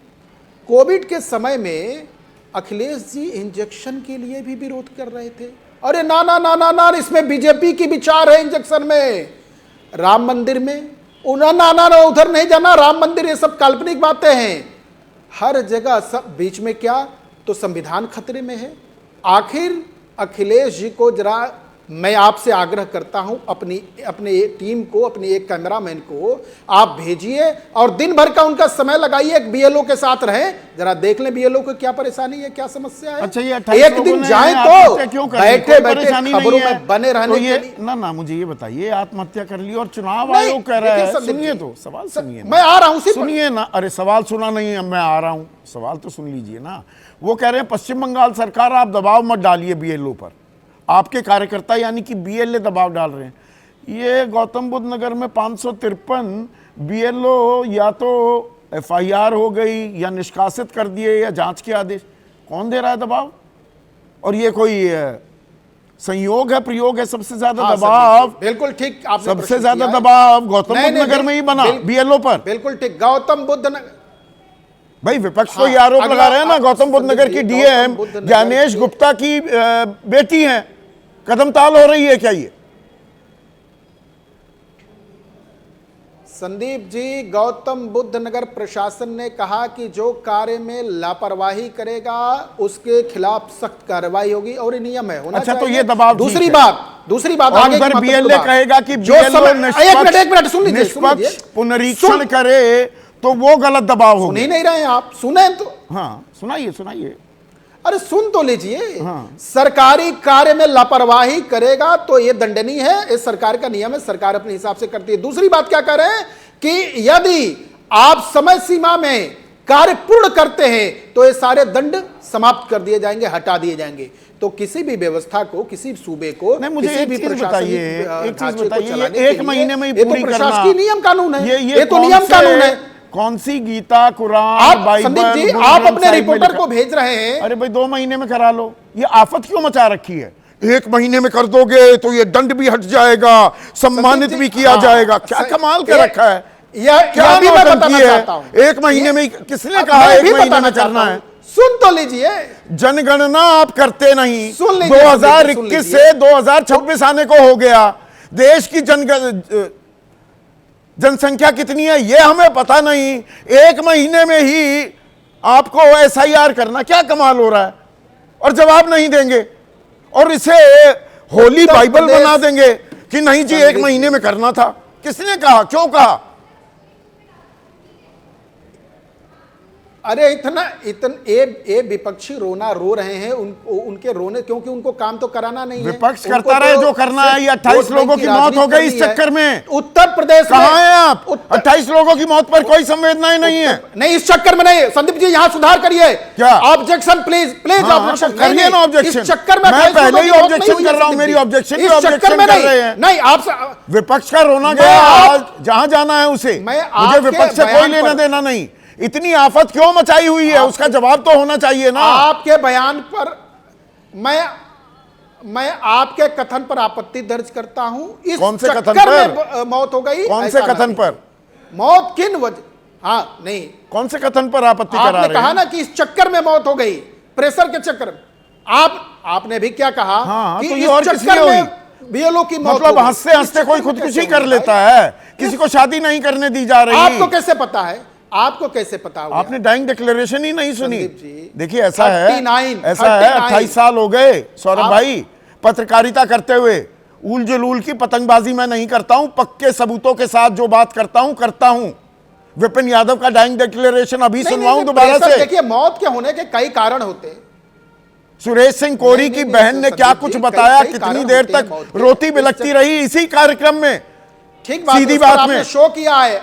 कोविड के समय में अखिलेश जी इंजेक्शन के लिए भी विरोध कर रहे थे। अरे ना ना ना ना ना, इसमें बीजेपी की विचार है इंजेक्शन में। राम मंदिर में ना ना ना, उधर नहीं जाना, राम मंदिर, ये सब काल्पनिक बातें हैं। हर जगह सब बीच में क्या, तो संविधान खतरे में है। आखिर अखिलेश जी को जरा मैं आपसे आग्रह करता हूं, अपने टीम को, अपने एक कैमरामैन को आप भेजिए और दिन भर का उनका समय लगाइए, एक बीएलओ के साथ रहें, जरा देख लें बीएलओ को क्या परेशानी है, क्या समस्या है। अच्छा, ये 28 एक दिन जाए तो बैठे बैठे खबरों में बने रहने के लिए ना मुझे ये बताइए, आत्महत्या कर ली और चुनाव आयोग कह रहा है, सुनिए तो सवाल सुनिए, मैं आ रहा हूं, सुनिए ना, अरे सवाल सुना नहीं है, मैं आ रहा हूं, सवाल तो सुन लीजिए ना। वो कह रहे हैं पश्चिम बंगाल सरकार आप दबाव मत डालिए बीएलओ पर, आपके कार्यकर्ता यानी कि बीएलए दबाव डाल रहे हैं। ये गौतम बुद्ध नगर में 553 बीएलओ या तो एफआईआर हो गई या निष्कासित कर दिए या जांच के आदेश, कौन दे रहा है दबाव? और ये कोई संयोग है, प्रयोग है? सबसे ज्यादा दबाव, बिल्कुल ठीक, आपने सबसे ज्यादा दबाव गौतम बुद्ध नगर में ही बना बीएलओ पर। बिल्कुल ठीक, गौतम बुद्ध नगर। भाई विपक्ष को ये आरोप लगा रहे हैं ना, गौतम बुद्ध नगर की डीएम ज्ञानेश गुप्ता की बेटी हैं, कदमताल हो रही है क्या ये? संदीप जी, गौतम बुद्ध नगर प्रशासन ने कहा कि जो कार्य में लापरवाही करेगा उसके खिलाफ सख्त कार्रवाई होगी और नियम है होना अच्छा, चाहिए। तो ये दबाव दूसरी बात आगे अगर बीएलए कहेगा कि जो एक मिनट सुन लीजिए, निष्पक्ष पुनरीक्षण करे तो वो गलत दबाव होगा। सुन ही नहीं रहे आप, सुने तो। हाँ सुनाइए। अरे सुन तो लीजिए। हाँ। सरकारी कार्य में लापरवाही करेगा तो ये दंडनीय है, इस सरकार का नियम है, सरकार अपने हिसाब से करती है। दूसरी बात क्या कह रहे हैं कि यदि आप समय सीमा में कार्य पूर्ण करते हैं तो ये सारे दंड समाप्त कर दिए जाएंगे, हटा दिए जाएंगे। तो किसी भी व्यवस्था को, किसी सूबे को, नहीं, मुझे किसी भी प्रशासनिक एक चीज ढांचे को बताइए, चलाने ये के एक लिए महीने में ही ये तो पूरी करना, प्रशासकीय नियम कानून है, ये तो नियम कानून है। कौन सी गीता, कुरान, आप संदीप जी, आप अपने रिपोर्टर को भेज रहे हैं। अरे भाई 2 महीने में करा लो, ये आफत क्यों मचा रखी है? 1 महीने में कर दोगे तो ये दंड भी हट जाएगा, सम्मानित भी किया जाएगा। क्या कमाल कर रखा है, क्या भी मैं बताना चाहता हूं। 1 महीने में किसने कहा 1 महीने में करना है? सुन तो लीजिए, जनगणना आप करते नहीं, सुन लीजिए, 2021 से 2026 आने को हो गया। देश की जनसंख्या कितनी है ये हमें पता नहीं, 1 महीने में ही आपको एसआईआर करना, क्या कमाल हो रहा है? और जवाब नहीं देंगे और इसे होली बाइबल बना देंगे कि नहीं जी 1 महीने में करना था। किसने कहा, क्यों कहा? अरे ये विपक्षी रो रहे हैं, उनके रोने, क्योंकि उनको काम तो कराना नहीं है। विपक्ष करता रहे जो करना है। ये 28 लोगों की मौत हो गई इस चक्कर में। उत्तर प्रदेश कहां हैं आप? 28 लोगों की मौत पर कोई संवेदनाएं नहीं है। नहीं, इस चक्कर में नहीं। संदीप जी यहां सुधार करिए। क्या ऑब्जेक्शन? प्लीज ऑब्जेक्शन करिए ना। ऑब्जेक्शन इस चक्कर में मैं पहले ही ऑब्जेक्शन कर रहा हूं, मेरी ऑब्जेक्शन इस चक्कर में कर रहे हैं। नहीं, आप विपक्ष का रोना गया, जहां जाना है उसे। मुझे विपक्ष से कोई लेना देना नहीं। इतनी आफत क्यों मचाई हुई है, उसका जवाब तो होना चाहिए ना। आपके बयान पर मैं आपके कथन पर आपत्ति दर्ज करता हूं। इस कौन से कथन पर मौत हो गई? कौन से कथन पर मौत? किन वजह? हाँ, नहीं, कौन से कथन पर आपत्ति करा रहे हैं? आपने कहा ना कि इस चक्कर में मौत हो गई, प्रेशर के चक्कर में। आपने भी क्या कहा? हाँ, कि तो ये इस और चक्कर में बीएलओ की मौत, मतलब हंसते हंसते कोई खुदकुशी कर लेता है, किसी को शादी नहीं करने दी जा रही। आपको कैसे पता है? आपको कैसे पता होगा? आपने डाइंग डिक्लेरेशन ही नहीं सुनी। देखिए ऐसा 39, है 28 साल हो गए सौरभ भाई पत्रकारिता करते हुए। उल जलूल की पतंगबाजी मैं नहीं करता हूं, पक्के सबूतों के साथ जो बात करता हूं। विपिन यादव का डाइंग डिक्लेरेशन अभी सुनवाऊं दोबारा से? देखिए, मौत के होने के कई कारण होते हैं। सुरेश सिंह कोरी की बहन ने क्या कुछ बताया, कितनी देर तक रोती बिलखती रही इसी कार्यक्रम में। ठीक बात, सीधी बात में शो किया है।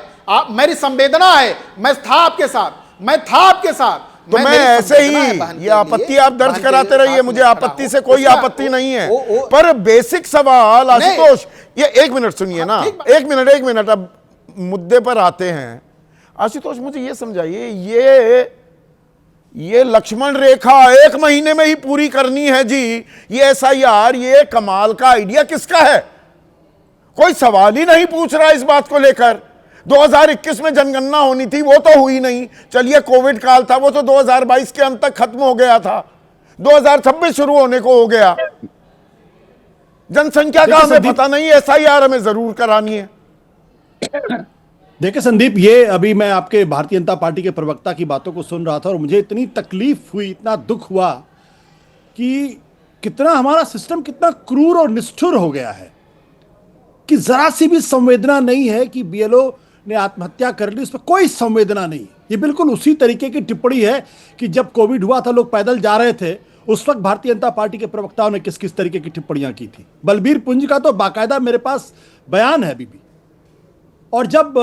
मेरी संवेदना है, मैं था आपके साथ। तो मैं ऐसे ही ये आपत्ति आप दर्ज कराते रहिए, मुझे आपत्ति से कोई आपत्ति नहीं है। पर बेसिक सवाल आशुतोष, ये 1 मिनट सुनिए ना, 1 मिनट अब मुद्दे पर आते हैं। आशुतोष मुझे ये समझाइए, ये लक्ष्मण रेखा 1 महीने में ही पूरी करनी है जी, ये एसआईआर, ये कमाल का आइडिया किसका है? कोई सवाल ही नहीं पूछ रहा इस बात को लेकर। 2021 में जनगणना होनी थी, वो तो हुई नहीं। चलिए कोविड काल था, वो तो 2022 के अंत तक खत्म हो गया था। 2026 शुरू होने को हो गया। जनसंख्या का हमें पता नहीं, एसआईआर हमें जरूर करानी है। देखिए संदीप, ये अभी मैं आपके भारतीय जनता पार्टी के प्रवक्ता की बातों को सुन रहा था और मुझे इतनी तकलीफ हुई, इतना दुख हुआ कि कितना हमारा सिस्टम कितना क्रूर और निष्ठुर हो गया है कि जरा सी भी संवेदना नहीं है कि बीएलओ ने आत्महत्या कर ली, उस पर कोई संवेदना नहीं। ये बिल्कुल उसी तरीके की टिप्पणी है कि जब कोविड हुआ था, लोग पैदल जा रहे थे, उस वक्त भारतीय जनता पार्टी के प्रवक्ताओं ने किस किस तरीके की टिप्पणियां की थी। बलबीर पुंज का तो बाकायदा मेरे पास बयान है अभी भी। और जब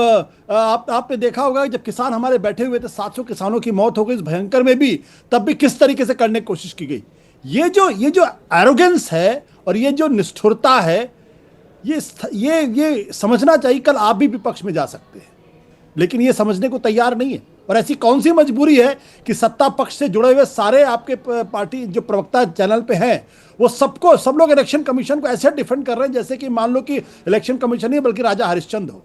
आपने देखा होगा जब किसान हमारे बैठे हुए थे, 700 किसानों की मौत हो गई इस भयंकर में भी, तब भी किस तरीके से करने की कोशिश की गई। ये जो एरोगेंस है और ये जो निष्ठुरता है, ये समझना चाहिए। कल आप भी विपक्ष में जा सकते हैं, लेकिन ये समझने को तैयार नहीं है। और ऐसी कौन सी मजबूरी है कि सत्ता पक्ष से जुड़े हुए सारे आपके पार्टी जो प्रवक्ता चैनल पे हैं, वो सब लोग इलेक्शन कमीशन को ऐसे डिफेंड कर रहे हैं जैसे कि मान लो कि इलेक्शन कमीशन नहीं बल्कि राजा हरिश्चंद्र हो।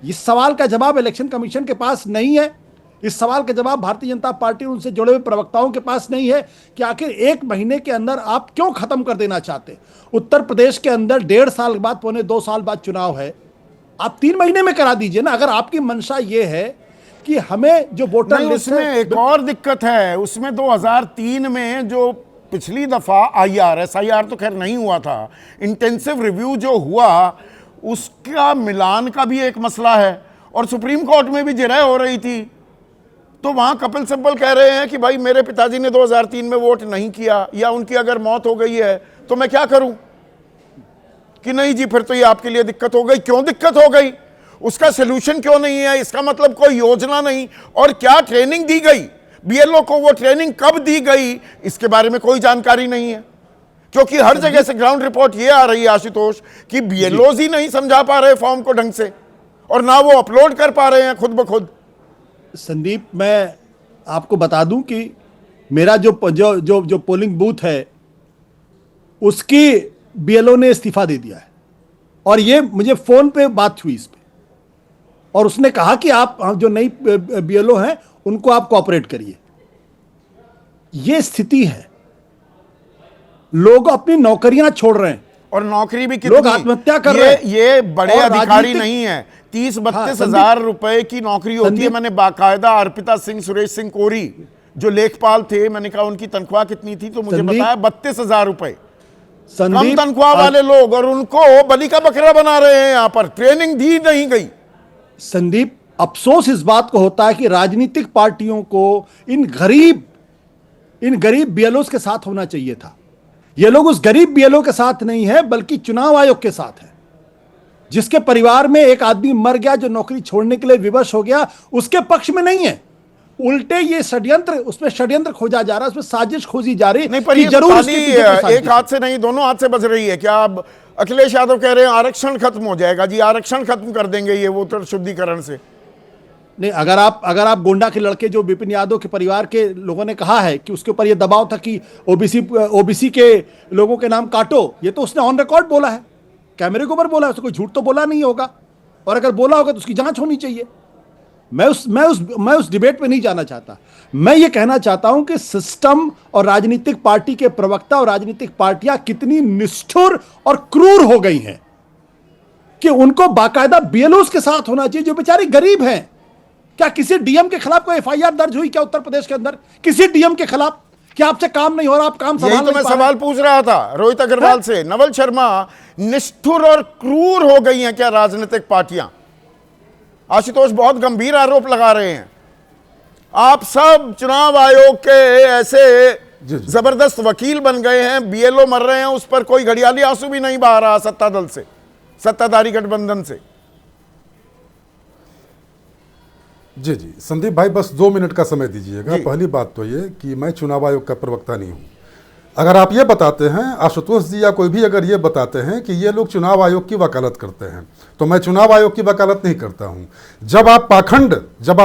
इस सवाल का जवाब इलेक्शन कमीशन के पास नहीं है। इस सवाल का जवाब भारतीय जनता पार्टी उनसे जुड़े हुए प्रवक्ताओं के पास नहीं है कि आखिर 1 महीने के अंदर आप क्यों खत्म कर देना चाहते। उत्तर प्रदेश के अंदर 1.5 साल बाद, पौने 2 साल बाद चुनाव है, आप 3 महीने में करा दीजिए ना। अगर आपकी मंशा ये है कि हमें जो वोटर लिस्ट उसमें एक और दिक्कत है, उसमें 2003 में जो पिछली दफा SIR तो खैर नहीं हुआ था, इंटेंसिव रिव्यू जो हुआ उसका मिलान का भी एक मसला है और सुप्रीम कोर्ट में भी जिरह हो रही थी। तो वहां कपिल सिब्बल कह रहे हैं कि भाई मेरे पिताजी ने 2003 में वोट नहीं किया या उनकी अगर मौत हो गई है तो मैं क्या करूं, कि नहीं जी फिर तो ये आपके लिए दिक्कत हो गई। क्यों दिक्कत हो गई, उसका सोल्यूशन क्यों नहीं है, इसका मतलब कोई योजना नहीं। और क्या ट्रेनिंग दी गई बीएलओ को, वो ट्रेनिंग कब दी गई, इसके बारे में कोई जानकारी नहीं है। क्योंकि हर जगह से ग्राउंड रिपोर्ट ये आ रही है आशुतोष कि बीएलओज ही नहीं समझा पा रहे फॉर्म को ढंग से और ना वो अपलोड कर पा रहे हैं खुद ब खुद। संदीप, मैं आपको बता दूं कि मेरा जो पोलिंग बूथ है उसकी बीएलओ ने इस्तीफा दे दिया है और ये मुझे फोन पे बात हुई इस पे, और उसने कहा कि आप जो नई बीएलओ हैं उनको आप कोऑपरेट करिए। ये स्थिति है, लोग अपनी नौकरियां छोड़ रहे हैं और नौकरी भी कितनी, लोग आत्महत्या कर रहे हैं। ये बड़े अधिकारी नहीं है। 30-32 हजार रुपए की नौकरी होती है। मैंने बाकायदा अर्पिता सिंह, सुरेश सिंह कोरी जो लेखपाल थे, मैंने कहा उनकी तनख्वाह कितनी थी तो मुझे बताया 32,000 रुपए। कम तनख्वाह वाले लोग और उनको बलि का बकरा बना रहे हैं। यहां पर ट्रेनिंग दी नहीं गई। संदीप, अफसोस इस बात को होता है कि राजनीतिक पार्टियों को इन गरीब बीएलओस के साथ होना चाहिए था। ये लोग उस गरीब बीएलओ के साथ नहीं है बल्कि चुनाव आयोग के साथ है, जिसके परिवार में एक आदमी मर गया जो नौकरी छोड़ने के लिए विवश हो गया, उसके पक्ष में नहीं है। उल्टे ये षड्यंत्र, उसमें षड्यंत्र खोजा जा रहा है, उसमें साजिश खोजी जा रही नहीं, पर ये जरूर एक हाथ से नहीं दोनों हाथ से बज रही है। क्या अब अखिलेश यादव कह रहे हैं आरक्षण खत्म हो जाएगा? जी आरक्षण खत्म कर देंगे ये वोटर शुद्धिकरण से। नहीं, अगर आप गोंडा के लड़के जो विपिन यादव के परिवार के लोगों ने कहा है कि उसके ऊपर ये दबाव था कि ओबीसी के लोगों के नाम काटो, ये तो उसने ऑन रिकॉर्ड बोला है, कैमरे के ऊपर बोला है, उसने कोई झूठ तो बोला नहीं होगा। और अगर बोला होगा तो उसकी जांच होनी चाहिए। मैं उस डिबेट पे नहीं जाना चाहता। मैं ये कहना चाहता हूं कि सिस्टम और राजनीतिक पार्टी के प्रवक्ता और राजनीतिक पार्टियां कितनी निष्ठुर और क्रूर हो गई हैं कि उनको बाकायदा बीएलओस के साथ होना चाहिए जो बेचारे गरीब हैं। क्या किसी डीएम के खिलाफ कोई एफआईआर दर्ज हुई क्या उत्तर प्रदेश के अंदर किसी डीएम के खिलाफ? क्या आपसे काम नहीं हो रहा, आप काम संभाल नहीं पा रहे? मैं सवाल पूछ रहा था रोहित अग्रवाल से। नवल शर्मा, निष्ठुर और क्रूर हो गई हैं क्या राजनीतिक पार्टियां? आशुतोष बहुत गंभीर आरोप लगा रहे हैं। आप सब चुनाव आयोग के ऐसे जबरदस्त वकील बन गए हैं, बीएलओ मर रहे हैं, उस पर कोई घड़ियाली आंसू भी नहीं बहा रहा सत्ता दल से, सत्ताधारी गठबंधन से। जी संदीप भाई, बस 2 मिनट का समय दीजिएगा। पहली बात तो ये कि मैं चुनाव आयोग का प्रवक्ता नहीं हूं। अगर आप ये बताते हैं, आशुतोष जी या कोई भी अगर ये बताते हैं कि ये लोग चुनाव आयोग की वकालत करते हैं, तो मैं चुनाव आयोग की वकालत नहीं करता हूं। जब आप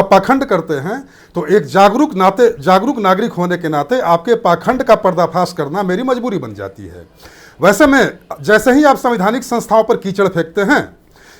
पाखंड करते हैं तो एक जागरूक नागरिक होने के नाते आपके पाखंड का पर्दाफाश करना मेरी मजबूरी बन जाती है। वैसे में जैसे ही आप संवैधानिक संस्थाओं पर कीचड़ फेंकते हैं,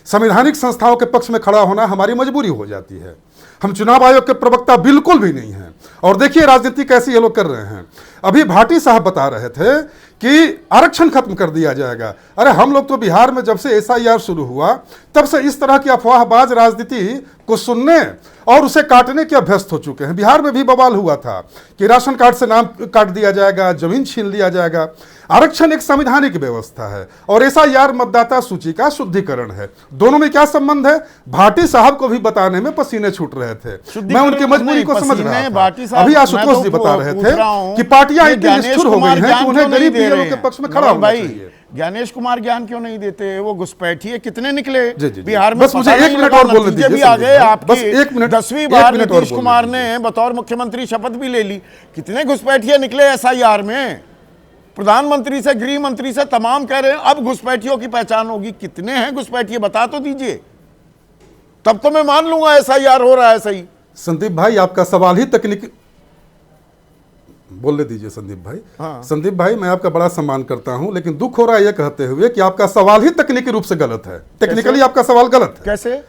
संवैधानिक संस्थाओं के पक्ष में खड़ा होना हमारी मजबूरी हो जाती है। हम चुनाव आयोग के प्रवक्ता बिल्कुल भी नहीं हैं। और देखिए राजनीति कैसी ये लोग कर रहे हैं। अभी भाटी साहब बता रहे थे कि आरक्षण खत्म कर दिया जाएगा। अरे हम लोग तो बिहार में जब से SIR शुरू हुआ तब से इस तरह की अफवाहबाज राजनीति को सुनने और उसे काटने के अभ्यस्त हो चुके हैं। बिहार में भी बवाल हुआ था कि राशन कार्ड से नाम काट दिया जाएगा, जमीन छीन लिया जाएगा। आरक्षण एक संवैधानिक व्यवस्था है और SIR मतदाता सूची का शुद्धिकरण है। दोनों में क्या संबंध है? भाटी साहब को भी बताने में पसीने छूट रहे थे। मैं उनकी मजबूरी को समझ रहा था। अभी आशुतोष जी बता रहे थे कि पार्टियां इतनी निष्ठुर हो गई हैं कि उन्हें गरीब BLO के पक्ष में खड़ा होना चाहिए। ज्ञानेश कुमार ज्ञान क्यों नहीं देते? वो घुसपैठिए कितने निकले जी। बिहार में? बस मुझे 1 मिनट और बोलने दीजिए। भी आ गए आपकी। बस 1 मिनट, 10वीं बार नीतीश कुमार ने बतौर मुख्यमंत्री शपथ भी ले ली। कितने घुसपैठिए निकले SIR में? प्रधानमंत्री से, गृह मंत्री से तमाम कह रहे हैं अब घुसपैठियों की पहचान होगी। कितने हैं घुसपैठिए बता तो दीजिए, तब तो मैं मान लूंगा SIR हो रहा है सही। संदीप भाई आपका सवाल ही तकनीकी, बोलने दीजिए संदीप भाई। हाँ। संदीप भाई मैं आपका बड़ा सम्मान करता हूं, लेकिन दुख हो रहा है यह कहते हुए कि आपका सवाल ही तकनीकी रूप से गलत है। टेक्निकली आपका सवाल गलत है। कैसे?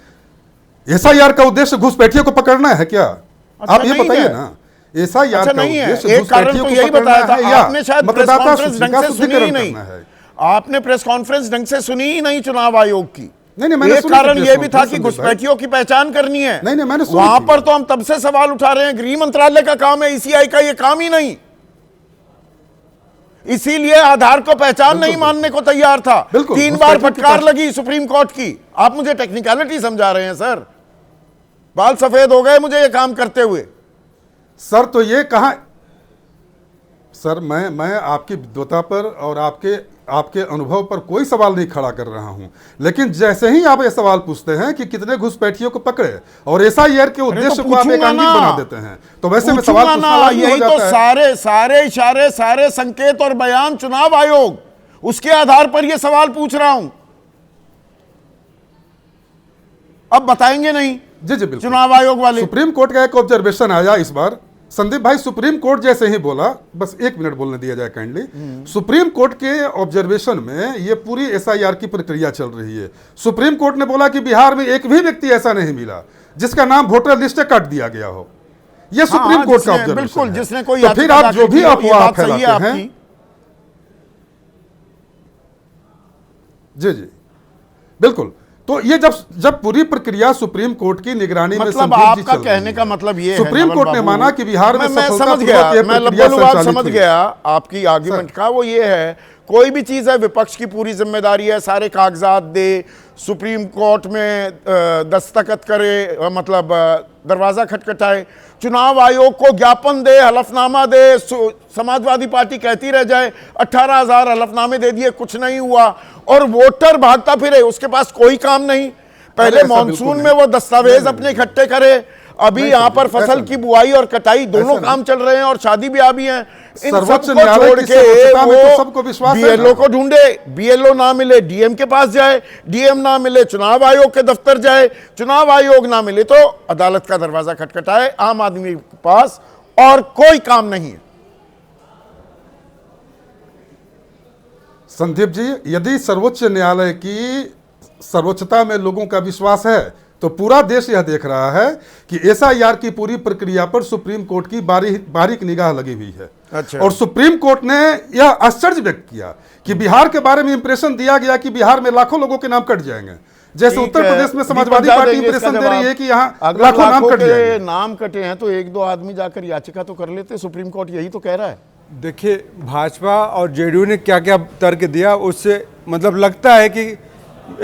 SIR का उद्देश्य घुसपैठियों को पकड़ना है क्या? अच्छा, आप ये बताइए ना। SIR का नहीं है। उद्देश्य एक कारण तो यही बताया था आपने, शायद प्रेस कॉन्फ्रेंस ढंग से सुनी ही नहीं। आपने प्रेस कॉन्फ्रेंस ढंग से सुनी ही नहीं चुनाव आयोग की। नहीं, एक कारण यह भी था कि घुसपैठियों की पहचान करनी है। नहीं, मैंने वहां पर तो हम तब से सवाल उठा रहे हैं, गृह मंत्रालय का काम है, ECI का ये काम ही नहीं। इसीलिए आधार को पहचान नहीं मानने को तैयार था। 3 बार फटकार लगी सुप्रीम कोर्ट की। आप मुझे टेक्निकलिटी समझा रहे हैं सर। बाल सफेद हो गए मुझे ये काम करते हुए। सर तो ये कहां सर, मैं आपकी विद्वता पर और आपके अनुभव पर कोई सवाल नहीं खड़ा कर रहा हूं, लेकिन जैसे ही आप ये सवाल पूछते हैं कि कितने घुसपैठियों को पकड़े और SIR के उद्देश्य को आप एकांकित बना देते हैं, तो वैसे में सवाल पूछना यही तो सारे इशारे, सारे संकेत और बयान चुनाव आयोग, उसके आधार पर यह सवाल पूछ रहा हूं। अब बताएंगे नहीं? जी बिल्कुल। चुनाव आयोग वाले सुप्रीम कोर्ट का एक ऑब्जर्वेशन आया इस बार। संदीप भाई सुप्रीम कोर्ट जैसे ही बोला, बस 1 मिनट बोलने दिया जाए काइंडली। सुप्रीम कोर्ट के ऑब्जर्वेशन में ये पूरी SIR की प्रक्रिया चल रही है। सुप्रीम कोर्ट ने बोला कि बिहार में एक भी व्यक्ति ऐसा नहीं मिला जिसका नाम वोटर लिस्ट से काट दिया गया हो। ये सुप्रीम कोर्ट का ऑब्जर्वेशन बिल्कुल, है। जिसने कोई तो फिर आप जो भी अफवाह फैलाते हैं, जी बिल्कुल, तो ये जब पूरी प्रक्रिया सुप्रीम कोर्ट की निगरानी में मतलब आपका कहने का मतलब ये है, सुप्रीम कोर्ट ने माना कि बिहार में मैं समझ गया आपकी आर्गुमेंट का। वो ये है, कोई भी चीज है विपक्ष की पूरी जिम्मेदारी है, सारे कागजात दे, सुप्रीम कोर्ट में दस्तखत करे, मतलब दरवाजा खटखटाए, चुनाव आयोग को ज्ञापन दे, हलफनामा दे, समाजवादी पार्टी कहती रह जाए 18,000 हलफनामे दे दिए, कुछ नहीं हुआ, और वोटर भागता फिरे, उसके पास कोई काम नहीं। पहले मॉनसून में वो दस्तावेज अपने इकट्ठे करे, अभी यहाँ पर फसल की बुआई और कटाई दोनों काम चल रहे हैं और शादी ब्याह भी हैं। इन सबको छोड़ के वो BLO को ढूंढे, BLO ना मिले DM के पास जाए, DM ना मिले चुनाव आयोग के दफ्तर जाए, चुनाव आयोग ना मिले तो अदालत का दरवाजा खटखटाए। आम आदमी के पास और कोई काम नहीं है। संदीप जी, यदि सर्वोच्च न्यायालय की सर्वोच्चता में लोगों का विश्वास है तो पूरा देश यह देख रहा है कि SIR की पूरी प्रक्रिया पर सुप्रीम कोर्ट की बारीक निगाह लगी हुई है। अच्छा। और सुप्रीम कोर्ट ने यह आश्चर्य व्यक्त किया कि बिहार के बारे में इंप्रेशन दिया गया कि बिहार में लाखों लोगों के नाम कट जाएंगे, जैसे उत्तर प्रदेश में समाजवादी पार्टी इंप्रेशन दे रही है कि यहाँ लाखों नाम कट जाएंगे। नाम कटे हैं तो 1-2 आदमी जाकर याचिका तो कर लेते, सुप्रीम कोर्ट यही तो कह रहा है। देखिए भाजपा और JDU ने क्या क्या तर्क दिया, उससे मतलब लगता है कि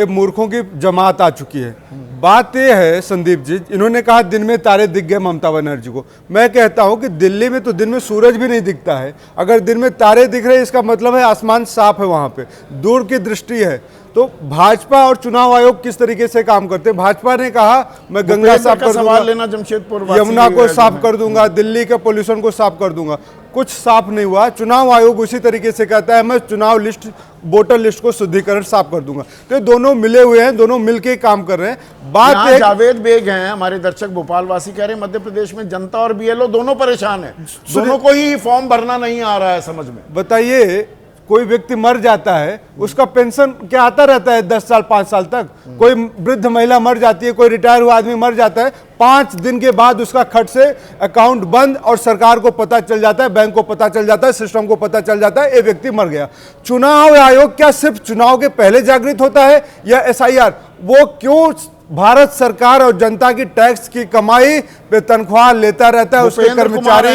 मूर्खों की जमात आ चुकी है। बात यह है संदीप जी, इन्होंने कहा दिन में तारे दिख गए ममता बनर्जी को। मैं कहता हूं कि दिल्ली में तो दिन में सूरज भी नहीं दिखता है, अगर दिन में तारे दिख रहे हैं इसका मतलब है आसमान साफ है, वहां पे दूर की दृष्टि है। तो भाजपा और चुनाव आयोग किस तरीके से काम करते हैं? भाजपा ने कहा मैं गंगा साफ कर दूंगा, लेना जमशेदपुर यमुना को साफ कर दूंगा, दिल्ली के पोल्यूशन को साफ कर दूंगा, कुछ साफ नहीं हुआ। चुनाव आयोग उसी तरीके से कहता है मैं चुनाव लिस्ट, वोटर लिस्ट को शुद्धिकरण साफ कर दूंगा। तो दोनों मिले हुए हैं, दोनों मिलके काम कर रहे हैं। बात जावेद बेग हैं हमारे दर्शक भोपाल वासी, कह रहे हैं मध्य प्रदेश में जनता और BLO दोनों परेशान है, दोनों को ही फॉर्म भरना नहीं आ रहा है समझ में। बताइए कोई व्यक्ति मर जाता है, उसका पेंशन क्या आता रहता है 10 साल 5 साल तक। कोई वृद्ध महिला मर जाती है, कोई रिटायर हुआ आदमी मर जाता है, 5 दिन के बाद उसका खट से अकाउंट बंद, और सरकार को पता चल जाता है, बैंक को पता चल जाता है, सिस्टम को पता चल जाता है, ये व्यक्ति मर गया। चुनाव आयोग क्या सिर्फ चुनाव के पहले जागृत होता है, या SIR? वो क्यों भारत सरकार और जनता की टैक्स की कमाई पे तनख्वाह लेता रहता है, उसके कर्मचारी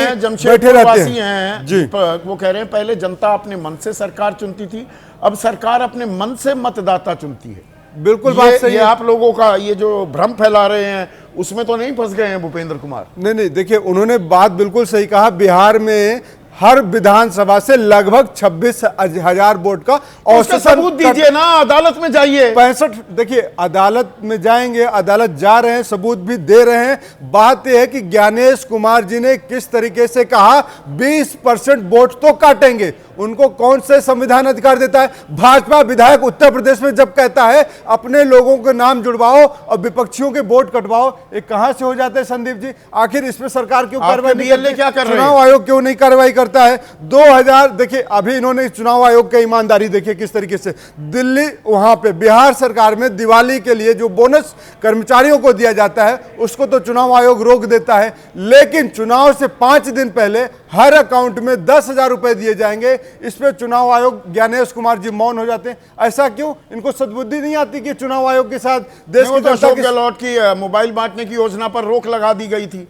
बैठे रहते हैं जी। वो कह रहे हैं पहले जनता अपने मन से सरकार चुनती थी, अब सरकार अपने मन से मतदाता चुनती है। बिल्कुल बात सही ये है। आप लोगों का ये जो भ्रम फैला रहे हैं उसमें तो नहीं फंस गए हैं भूपेंद्र कुमार? नहीं, देखिए उन्होंने बात बिल्कुल सही कहा। बिहार में हर विधानसभा से लगभग 26,000 वोट का औसत सबूत दीजिए ना, अदालत में जाइए। 65, देखिए अदालत में जाएंगे, अदालत जा रहे हैं, सबूत भी दे रहे हैं। बात यह है कि ज्ञानेश कुमार जी ने किस तरीके से कहा 20% वोट तो काटेंगे, उनको कौन से संविधान अधिकार देता है? भाजपा विधायक उत्तर प्रदेश में जब कहता है अपने लोगों के नाम जुड़वाओ और विपक्षियों के वोट कटवाओ, ये कहां से हो जाते हैं संदीप जी? आखिर इस पे सरकार क्यों कार्रवाई नहीं करती? क्या कर रहे हैं? चुनाव आयोग क्यों नहीं कार्रवाई करता है? 2000 देखिए, अभी इन्होंने चुनाव आयोग की ईमानदारी देखिए किस तरीके से। दिल्ली, वहां पे बिहार सरकार में दिवाली के लिए जो बोनस कर्मचारियों को दिया जाता है उसको तो चुनाव आयोग रोक देता है, लेकिन चुनाव से 5 दिन पहले हर अकाउंट में 10,000 रुपए दिए जाएंगे। इस पे चुनाव आयोग ज्ञानेश कुमार जी मौन हो जाते हैं। ऐसा क्यों? इनको सद्बुद्धि नहीं आती कि चुनाव आयोग के साथ देश की जनता अशोक गहलोत की मोबाइल बांटने की योजना पर रोक लगा दी गई थी।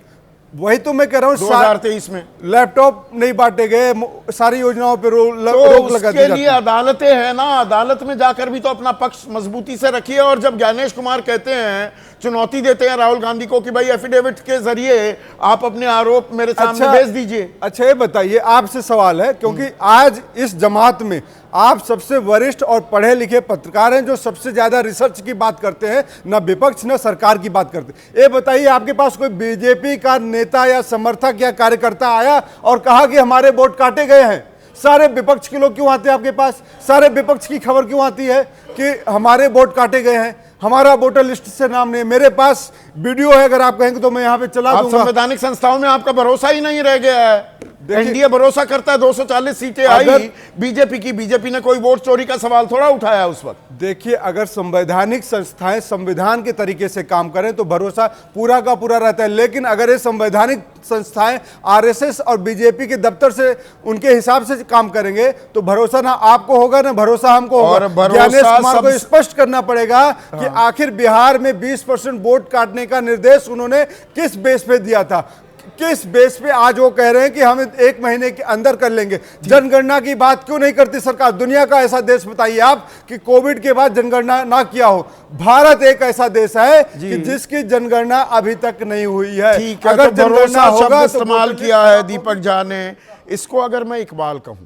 वही तो मैं कह रहा हूँ, 2023 में लैपटॉप नहीं बांटे गए, सारी योजनाओं पर रोक लगा दी जाती है। उसके लिए अदालतें हैं ना, अदालत में जाकर भी तो अपना पक्ष मजबूती से रखिए। और जब ज्ञानेश कुमार कहते हैं, चुनौती देते हैं राहुल गांधी को कि भाई एफिडेविट के जरिए आप अपने आरोप मेरे सामने भेज दीजिए। अच्छा ये बताइए, आपसे सवाल है, क्योंकि आज इस जमात में आप सबसे वरिष्ठ और पढ़े लिखे पत्रकार हैं जो सबसे ज्यादा रिसर्च की बात करते हैं, ना विपक्ष ना सरकार की बात करते। ये बताइए, आपके पास कोई बीजेपी का नेता या समर्थक या कार्यकर्ता आया और कहा कि हमारे वोट काटे गए हैं? सारे विपक्ष के लोग क्यों आते हैं आपके पास? सारे विपक्ष की खबर क्यों आती है कि हमारे वोट काटे गए हैं, हमारा वोटर लिस्ट से नाम नहीं? मेरे पास वीडियो है, अगर आप कहेंगे तो मैं यहाँ पे चला दूंगा। संवैधानिक संस्थाओं में आपका भरोसा ही नहीं रह गया है। एनडीए भरोसा करता है, 240 सीटें आई बीजेपी की। बीजेपी ने कोई वोट चोरी का सवाल थोड़ा उठाया उस वक्त। देखिए, अगर संवैधानिक संस्थाएं संविधान के तरीके से काम करें तो भरोसा पूरा का पूरा रहता है, लेकिन अगर ये संवैधानिक संस्थाएं आरएसएस और बीजेपी के दफ्तर से उनके हिसाब से काम करेंगे तो भरोसा ना आपको होगा ना भरोसा हमको होगा। ज्ञानेश कुमार को स्पष्ट करना पड़ेगा कि आखिर बिहार में 20% वोट काटने का निर्देश उन्होंने किस बेस पे दिया था, किस बेस पे आज वो कह रहे हैं कि हम 1 महीने के अंदर कर लेंगे। जनगणना की बात क्यों नहीं करती सरकार? दुनिया का ऐसा देश बताइए आप कि कोविड के बाद जनगणना ना किया हो। भारत एक ऐसा देश है कि जिसकी जनगणना अभी तक नहीं हुई है। ठीक है, अगर तो जनगणना होगा तो इस्तेमाल किया है दीपक झा ने इसको। अगर मैं इकबाल कहूं,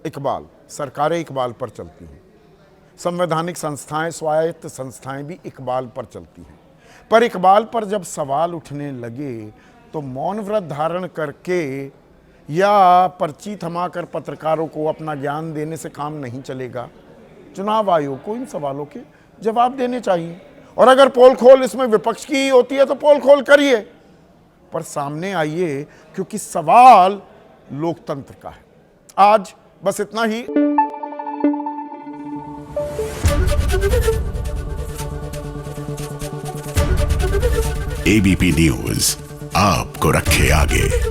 इकबाल, सरकारें इकबाल पर चलती हैं, संवैधानिक संस्थाएं, स्वायत्त संस्थाएं भी इकबाल पर चलती हैं, पर इकबाल पर जब सवाल उठने लगे तो मौन व्रत धारण करके या पर्ची थमाकर पत्रकारों को अपना ज्ञान देने से काम नहीं चलेगा। चुनाव आयोग को इन सवालों के जवाब देने चाहिए, और अगर पोल खोल इसमें विपक्ष की होती है तो पोल खोल करिए, पर सामने आइए, क्योंकि सवाल लोकतंत्र का है। आज बस इतना ही। एबीपी न्यूज आपको रखे आगे।